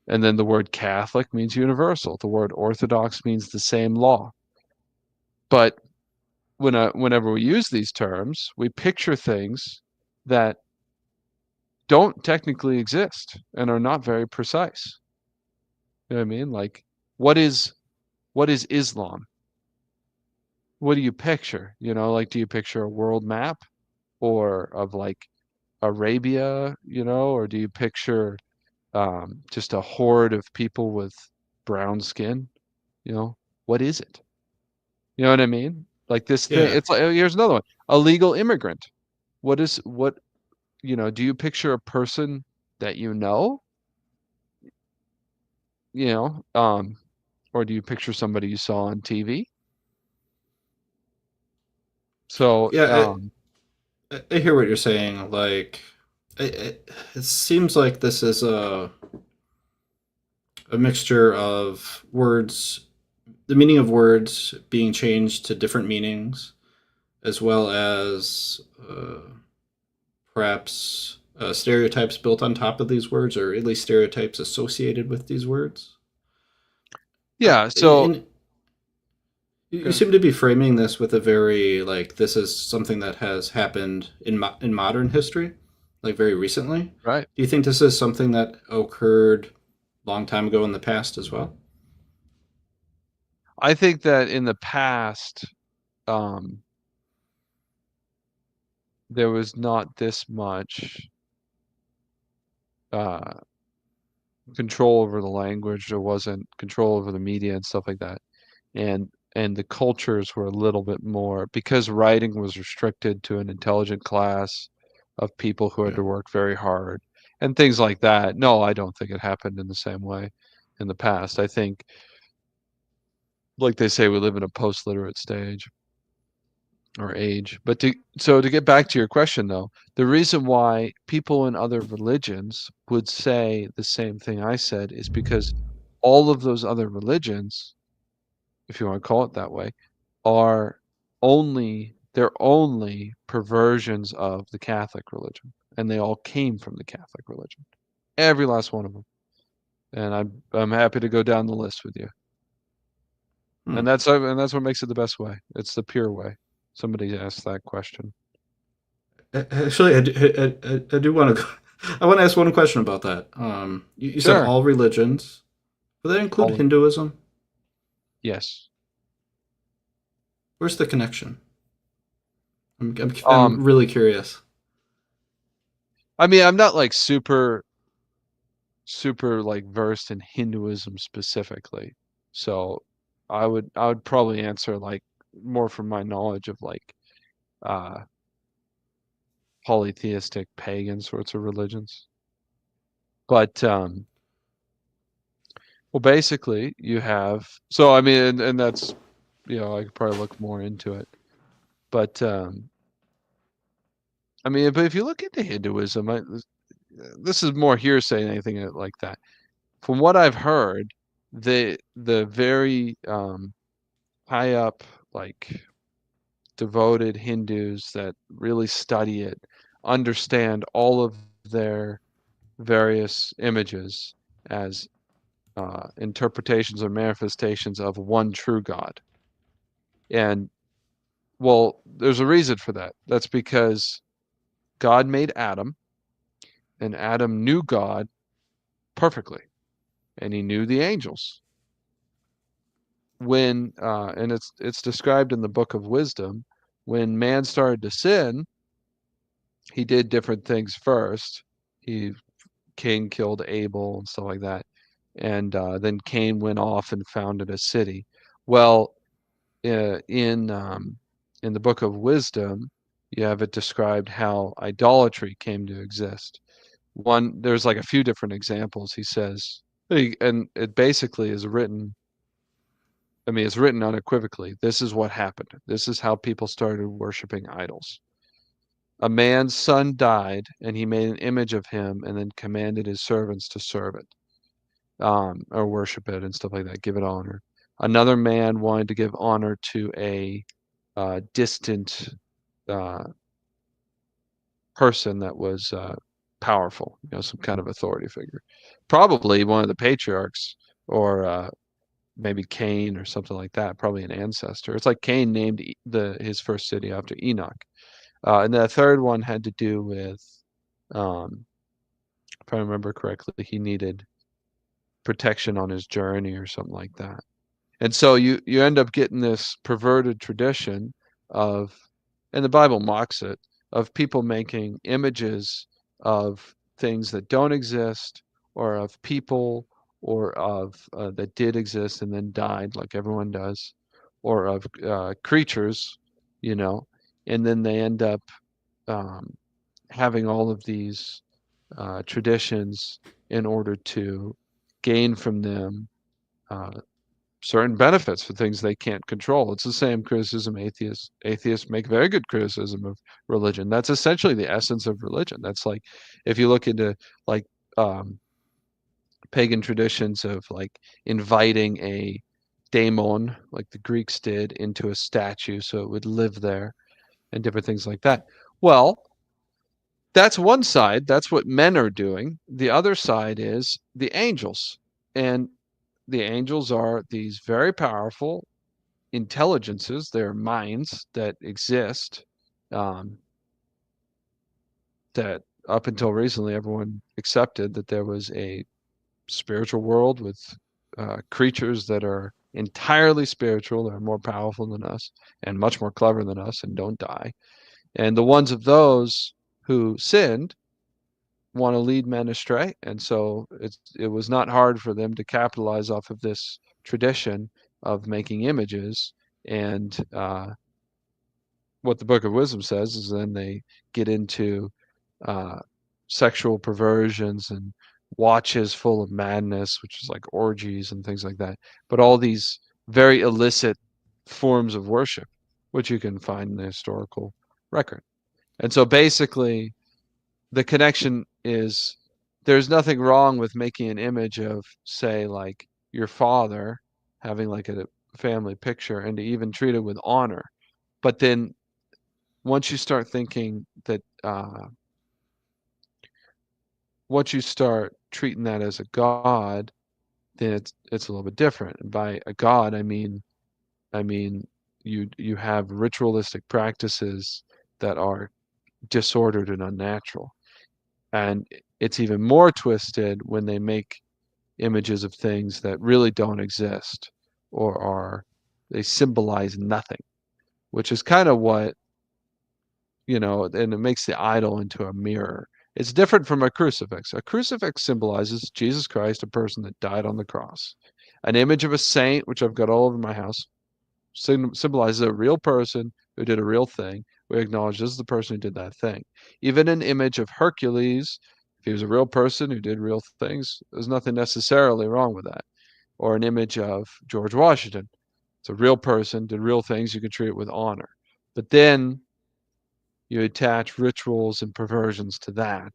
And then the word Catholic means universal. The word Orthodox means the same law. But whenever we use these terms, we picture things that don't technically exist and are not very precise. You know what I mean? Like, what is Islam? What do you picture? You know, like, do you picture a world map or of like Arabia, you know, or do you picture just a horde of people with brown skin? You know, what is it? You know what I mean? Like this thing. Yeah. It's like, here's another one: a legal immigrant. What? You know, do you picture a person that you know? You know, or do you picture somebody you saw on TV? So, Yeah, I hear what you're saying. Like, it seems like this is a mixture of words, the meaning of words being changed to different meanings, as well as perhaps stereotypes built on top of these words, or at least stereotypes associated with these words. yeah. So, And you seem to be framing this with a very like this is something that has happened in modern history, like very recently. right. Do you think this is something that occurred a long time ago in the past as well? I think that in the past, um, there was not this much uh, control over the language. There wasn't control over the media and stuff like that. And the cultures were a little bit more, because writing was restricted to an intelligent class of people who had Yeah. to work very hard and things like that. No, I don't think it happened in the same way in the past. I think, like they say, we live in a post-literate stage or age. But to get back to your question though, the reason why people in other religions would say the same thing I said is because all of those other religions, if you want to call it that way, are they're only perversions of the Catholic religion, and they all came from the Catholic religion, every last one of them. And I'm happy to go down the list with you. Hmm. And that's what makes it the best way. It's the pure way. Somebody asked that question. Actually, I do want to. I want to ask one question about that. You said Sure. all religions. Would that include All of Hinduism? Yes. Where's the connection? I'm Um, really curious. I mean, I'm not like super like versed in Hinduism specifically. So I would probably answer like more from my knowledge of like uh polytheistic pagan sorts of religions. But well, basically you have, so I mean, and that's, you know, I could probably look more into it. But I mean, but if you look into Hinduism, this is more hearsay than anything like that. From what I've heard, the very high up, like, devoted Hindus that really study it understand all of their various images as interpretations or manifestations of one true God. And well, there's a reason for that. That's because God made Adam, and Adam knew God perfectly, and he knew the angels. When and it's described in the Book of Wisdom, when man started to sin, he did different things first. He Cain killed Abel and stuff like that. And then Cain went off and founded a city. Well, in the book of Wisdom, you have it described how idolatry came to exist. There's like a few different examples. He says, and it basically is written. I mean, it's written unequivocally. This is what happened. This is how people started worshiping idols. A man's son died, and he made an image of him, and then commanded his servants to serve it, or worship it and stuff like that. Give it honor. Another man wanted to give honor to a distant person that was powerful, some kind of authority figure. Probably one of the patriarchs, or maybe Cain or something like that. Probably an ancestor. It's like Cain named his first city after Enoch. And the third one had to do with, if I remember correctly, he needed protection on his journey or something like that. And so you end up getting this perverted tradition of, and the Bible mocks it, of people making images of things that don't exist, or of people, or of that did exist and then died, like everyone does, or of creatures, and then they end up having all of these traditions in order to gain from them certain benefits for things they can't control. It's the same criticism atheists make very good criticism of religion. That's essentially the essence of religion. That's like, if you look into like pagan traditions of like inviting a daemon, like the Greeks did, into a statue so it would live there, and different things like that. Well, that's one side. That's what men are doing. The other side is the angels. And the angels are these very powerful intelligences. They're minds that exist, that up until recently everyone accepted that there was a spiritual world with creatures that are entirely spiritual, that are more powerful than us and much more clever than us and don't die. And the ones of those who sinned want to lead men astray. And so it was not hard for them to capitalize off of this tradition of making images. And what the Book of Wisdom says is then they get into sexual perversions and watches full of madness, which is like orgies and things like that. But all these very illicit forms of worship, which you can find in the historical record. And so basically, the connection is, there's nothing wrong with making an image of, say, like your father, having like a family picture, and to even treat it with honor. But then once you start thinking that, once you start treating that as a god, then it's a little bit different. And by a god, I mean you have ritualistic practices that are disordered and unnatural. And it's even more twisted when they make images of things that really don't exist, or they symbolize nothing, which is kind of what, and it makes the idol into a mirror. It's different from a crucifix. A crucifix symbolizes Jesus Christ, a person that died on the cross. An image of a saint, which I've got all over my house, symbolizes a real person who did a real thing. We acknowledge this is the person who did that thing. Even an image of Hercules, if he was a real person who did real things, there's nothing necessarily wrong with that. Or an image of George Washington. It's a real person, did real things, you can treat it with honor. But then you attach rituals and perversions to that.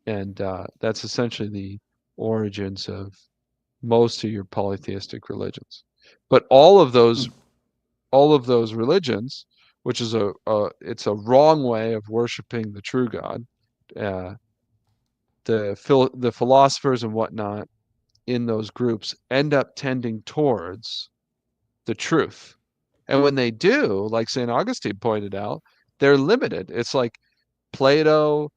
And that's essentially the origins of most of your polytheistic religions. But all of those religions, which is it's a wrong way of worshiping the true God. The philosophers and whatnot in those groups end up tending towards the truth. And when they do, like St. Augustine pointed out, they're limited. It's like Plato,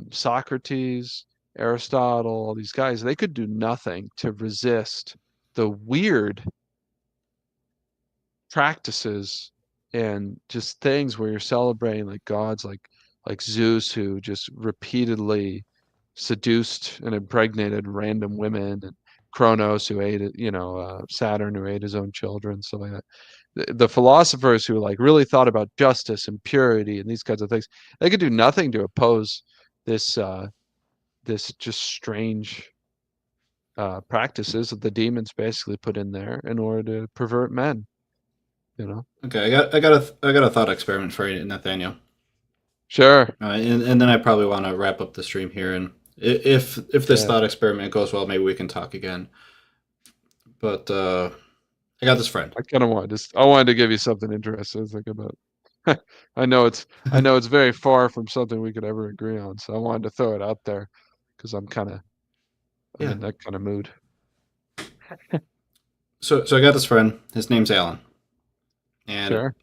Socrates, Aristotle, all these guys, they could do nothing to resist the weird practices and just things where you're celebrating like gods like Zeus, who just repeatedly seduced and impregnated random women, and Kronos who ate it, Saturn who ate his own children, stuff like that. The philosophers who like really thought about justice and purity and these kinds of things, they could do nothing to oppose this this just strange practices that the demons basically put in there in order to pervert men. Okay, I got a thought experiment for you, Nathaniel. Sure. And then I probably want to wrap up the stream here. And if this Yeah. thought experiment goes well, maybe we can talk again. But I got this friend. I wanted to give you something interesting to think about. I know it's very far from something we could ever agree on, so I wanted to throw it out there because I'm Yeah. in that kind of mood. So I got this friend. His name's Alan, and Sure.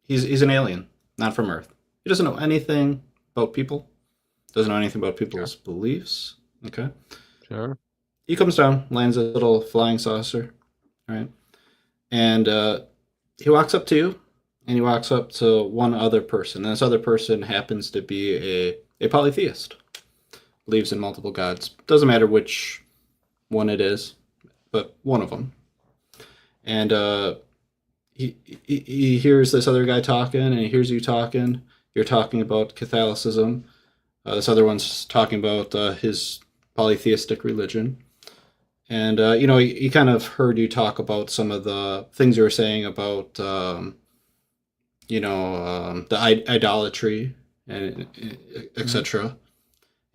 he's an alien, not from Earth. He doesn't know anything about people. Doesn't know anything about people's beliefs. Okay. Sure. He comes down, lands a little flying saucer, right? And he walks up to you, and he walks up to one other person. And this other person happens to be a polytheist, believes in multiple gods. Doesn't matter which one it is, but one of them. And he hears this other guy talking, and he hears you talking. You're talking about Catholicism. This other one's talking about his polytheistic religion. And, he kind of heard you talk about some of the things you were saying about, the idolatry, and etc.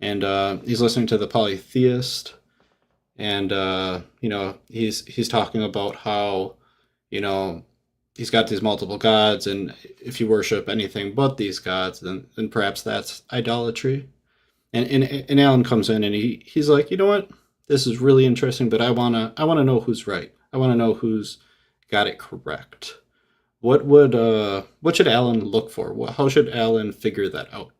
And he's listening to the polytheist, and, he's talking about how, he's got these multiple gods, and if you worship anything but these gods, then perhaps that's idolatry. And Alan comes in, and he's like, you know what? This is really interesting, but I wanna know who's right. I wanna know who's got it correct. What should Alan look for? How should Alan figure that out?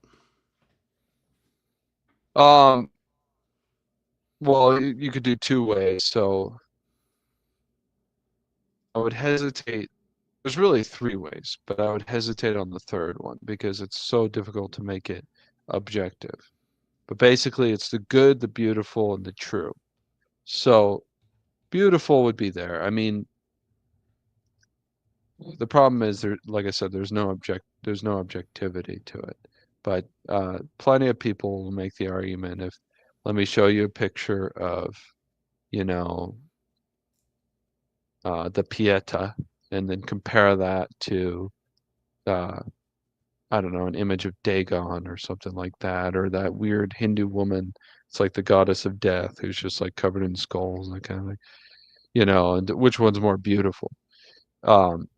Well, you could do two ways. So I would hesitate. There's really three ways, but I would hesitate on the third one because it's so difficult to make it objective. But basically, it's the good, the beautiful, and the true. So beautiful would be there. I mean, the problem is like I said, there's no objectivity to it. But plenty of people will make the argument if let me show you a picture of, the Pieta, and then compare that to I don't know, an image of Dagon or something like that, or that weird Hindu woman. It's like the goddess of death who's just like covered in skulls and that kind of thing. And which one's more beautiful? Um,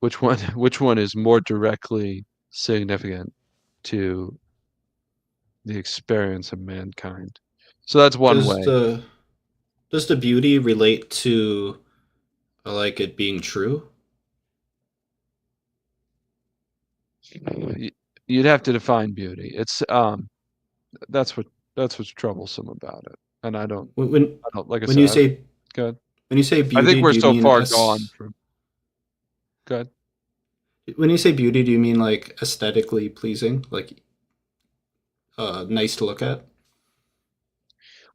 which one is more directly significant to the experience of mankind? So that's one Does way. the beauty relate to like it being true? You'd have to define beauty. It's that's what's troublesome about it. And I don't When like I when you said, say good. when you say I think beauty, we're do you so mean far gone from good. when you say beauty, do you mean like aesthetically pleasing, like nice to look at?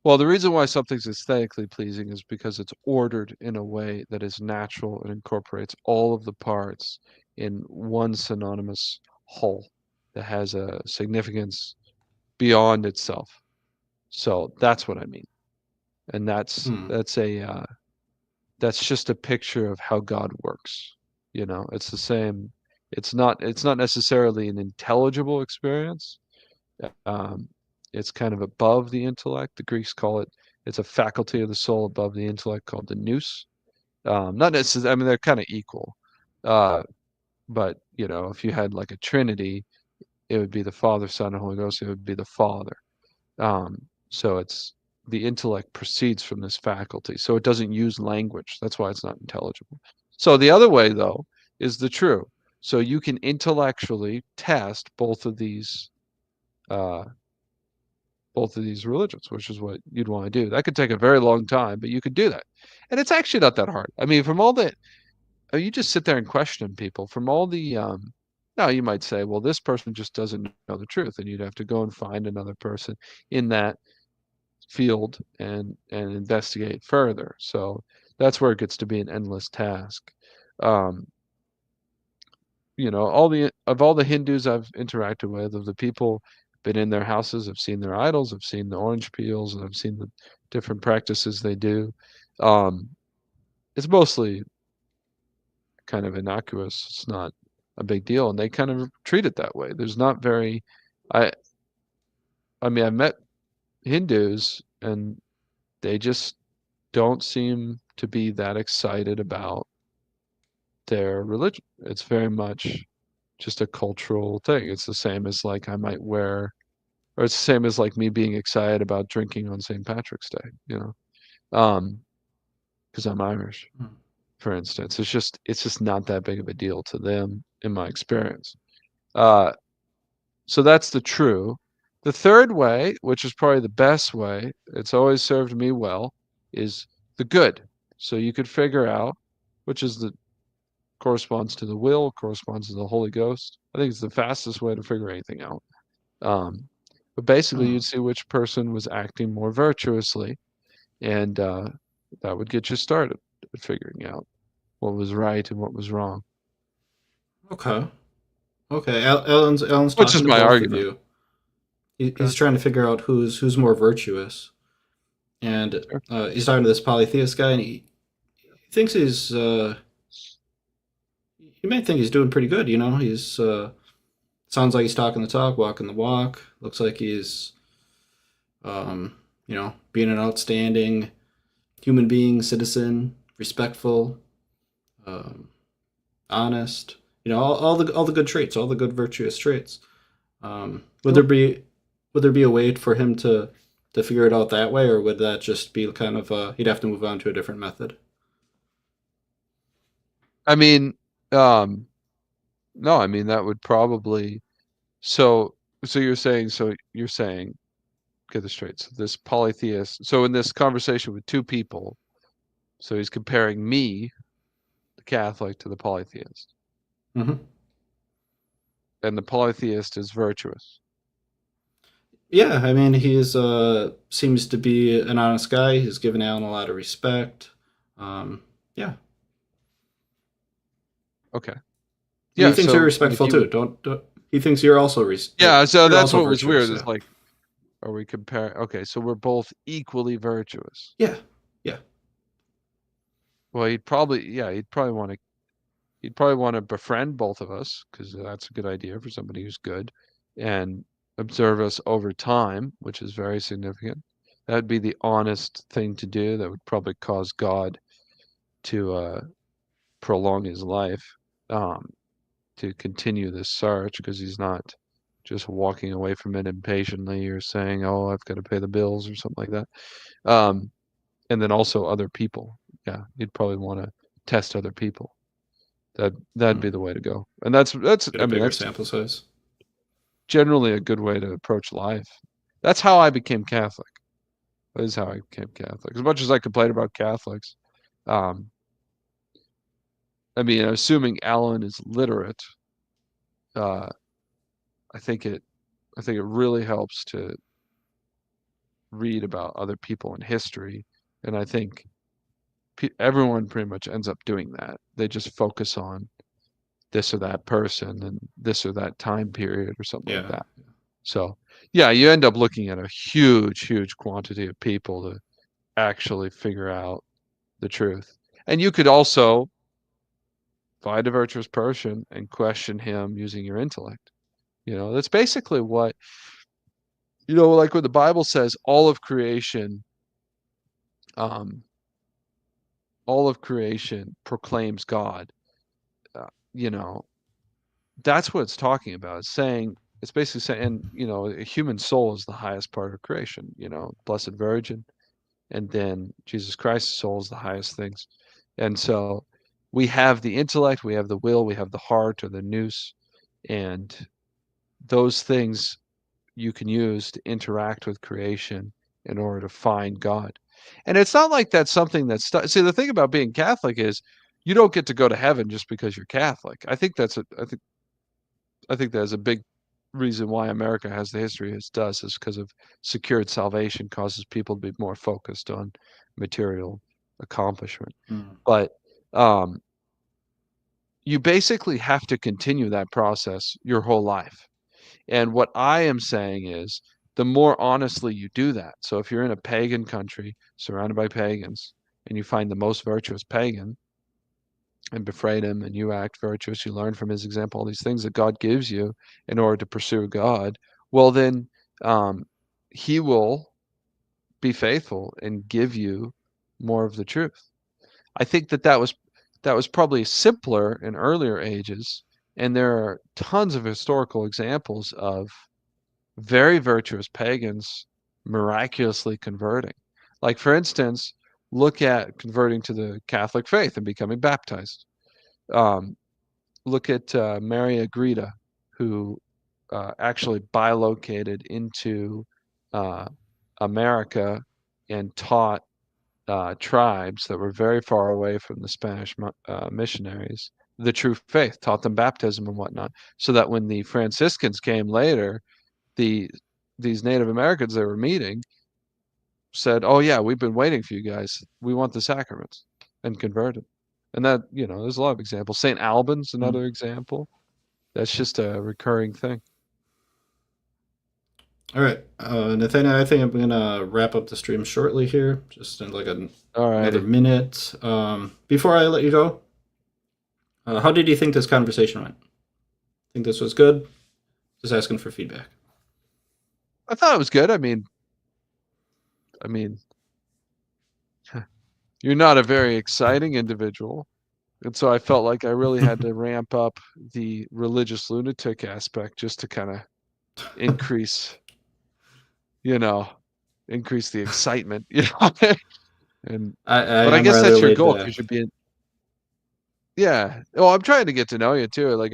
Well, the reason why something's aesthetically pleasing is because it's ordered in a way that is natural and incorporates all of the parts in one synonymous whole that has a significance beyond itself. So that's what I mean. And Hmm. that's just a picture of how God works. It's the same. It's not necessarily an intelligible experience. Um, it's kind of above the intellect. The Greeks call it's a faculty of the soul above the intellect called the nous. Not necessarily, I mean, they're kind of equal. Uh, but, if you had like a Trinity, it would be the Father, Son, and Holy Ghost. It would be the Father. So it's the intellect proceeds from this faculty. So it doesn't use language. That's why it's not intelligible. So the other way, though, is the true. So you can intellectually test uh, both of these religions, which is what you'd want to do. That could take a very long time, but you could do that. And it's actually not that hard. I mean, from all the you just sit there and question people from all the now you might say, well, this person just doesn't know the truth, and you'd have to go and find another person in that. field and investigate further. So that's where it gets to be an endless task. Um, all the Hindus I've interacted with, of the people been in their houses, I've seen their idols, I've seen the orange peels, and I've seen the different practices they do. Um, it's mostly kind of innocuous. It's not a big deal, and they kind of treat it that way. There's not very, I, I mean, I met Hindus, and they just don't seem to be that excited about their religion. It's very much just a cultural thing. It's the same as like I might wear, or it's the same as like me being excited about drinking on St. Patrick's Day, because I'm Irish, Hmm. for instance. It's just not that big of a deal to them in my experience. Uh, so that's the true. The third way, which is probably the best way, it's always served me well, is the good. So you could figure out, which is the corresponds to the will, corresponds to the Holy Ghost. I think it's the fastest way to figure anything out. Um, but basically, Hmm. you'd see which person was acting more virtuously, and that would get you started at figuring out what was right and what was wrong. Okay. Okay. Alan's Which is talking to my both of argument. you. Okay, He's trying to figure out who's more virtuous, and sure. he's talking to this polytheist guy, and he thinks he might think he's doing pretty good. He's sounds like he's talking the talk, walking the walk. Looks like he's being an outstanding human being, citizen, respectful, um, honest. All the good traits, all the good virtuous traits. Would Sure. there be a way for him to figure it out that way, or would that just be kind of he'd have to move on to a different method? I mean, um, no, I mean that would probably. So, so you're saying, get this straight. So this polytheist. So in this conversation with two people, so he's comparing me, the Catholic, to the polytheist, Hmm. and the polytheist is virtuous. Yeah, I mean he's seems to be an honest guy. He's given Alan a lot of respect. Yeah, Okay. and he Yeah. thinks you're So like respectful you too. would. Don't he thinks you're also Yeah. So you're that's also what was virtuous. weird. Yeah, Is like, are we comparing? Okay. So we're both equally virtuous. yeah, yeah. Well, he'd probably want to befriend both of us, because that's a good idea for somebody who's good, and observe us over time, which is very significant. That'd be the honest thing to do. That would probably cause God to prolong his life, um, to continue this search, because he's not just walking away from it impatiently or saying, "Oh, I've got to pay the bills" or something like that. Um, and then also other people. Yeah, you'd probably want to test other people. That'd Hmm. be the way to go. And that's Get I a mean bigger that's sample size. generally a good way to approach life. That's how I became Catholic. That is how I became Catholic. As much as I complain about Catholics, um, I mean, assuming Alan is literate, uh, I think it I think it really helps to read about other people in history, and I think everyone pretty much ends up doing that. They just focus on this or that person and this or that time period or something like Yeah. that. So, yeah, you end up looking at a huge, huge quantity of people to actually figure out the truth. And you could also find a virtuous person and question him using your intellect. That's basically what, like what the Bible says, um, all of creation proclaims God. Uh, you know, that's what it's talking about. It's basically saying, and a human soul is the highest part of creation. Blessed Virgin, and then Jesus Christ's soul is the highest things. And so we have the intellect, we have the will, we have the heart or the nous, and those things you can use to interact with creation in order to find God. And it's not like that's something that's see, the thing about being Catholic is you don't get to go to heaven just because you're Catholic. I think that's a big reason why America has the history it does is because of secured salvation causes people to be more focused on material accomplishment. Mm. But you basically have to continue that process your whole life. And what I am saying is the more honestly you do that. So if you're in a pagan country surrounded by pagans and you find the most virtuous pagan and befriend him and you act virtuous, you learn from his example, all these things that God gives you in order to pursue God, well, then he will be faithful and give you more of the truth. I think that was probably simpler in earlier ages, and there are tons of historical examples of very virtuous pagans miraculously converting. Like, for instance, look at converting to the Catholic faith and becoming baptized. Look at Mary Agreda, who actually bilocated into America and taught tribes that were very far away from the Spanish missionaries the true faith, taught them baptism and whatnot, so that when the Franciscans came later, these Native Americans they were meeting said, "Oh yeah, we've been waiting for you guys. We want the sacraments," and converted. And that, there's a lot of examples. St. Albans, another example. That's just a recurring thing. All right, Nathaniel, I think I'm gonna wrap up the stream shortly here, just in like another minute. Before I let you go, how did you think this conversation went? Think this was good? Just asking for feedback. I thought it was good. I mean, you're not a very exciting individual, and so I felt like I really had to ramp up the religious lunatic aspect just to kind of increase the excitement, and but I guess that's your goal because you're being, yeah. Well, I'm trying to get to know you too. Like,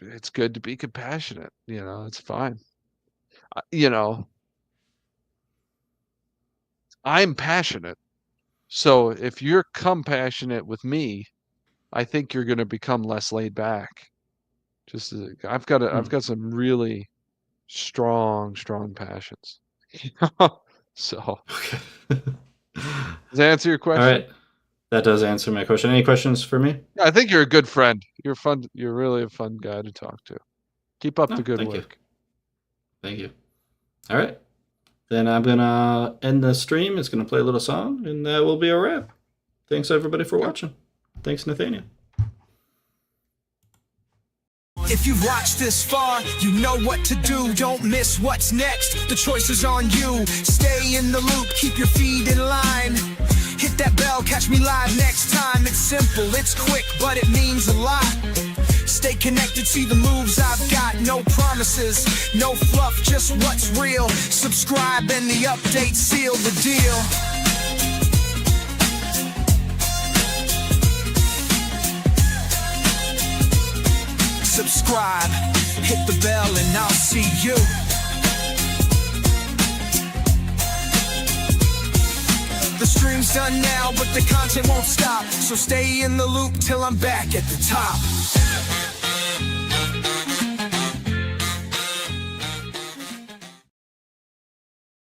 it's good to be compassionate. It's fine. I'm passionate. So if you're compassionate with me, I think you're going to become less laid back. I've got some really strong passions. So Okay. does that answer your question? All right. That does answer my question. Any questions for me? I think you're a good friend. You're fun. You're really a fun guy to talk to. Keep up the good work. Thank you. All right. Then I'm going to end the stream. It's going to play a little song, and that will be a wrap. Thanks, everybody, for watching. Thanks, Nathaniel. If you've watched this far, you know what to do. Don't miss what's next. The choice is on you. Stay in the loop, keep your feet in line. Hit that bell, catch me live next time. It's simple, it's quick, but it means a lot. Stay connected, see the moves I've got. No promises, no fluff, just what's real. Subscribe and the updates seal the deal. Subscribe, hit the bell, and I'll see you. The stream's done now, but the content won't stop. So stay in the loop till I'm back at the top.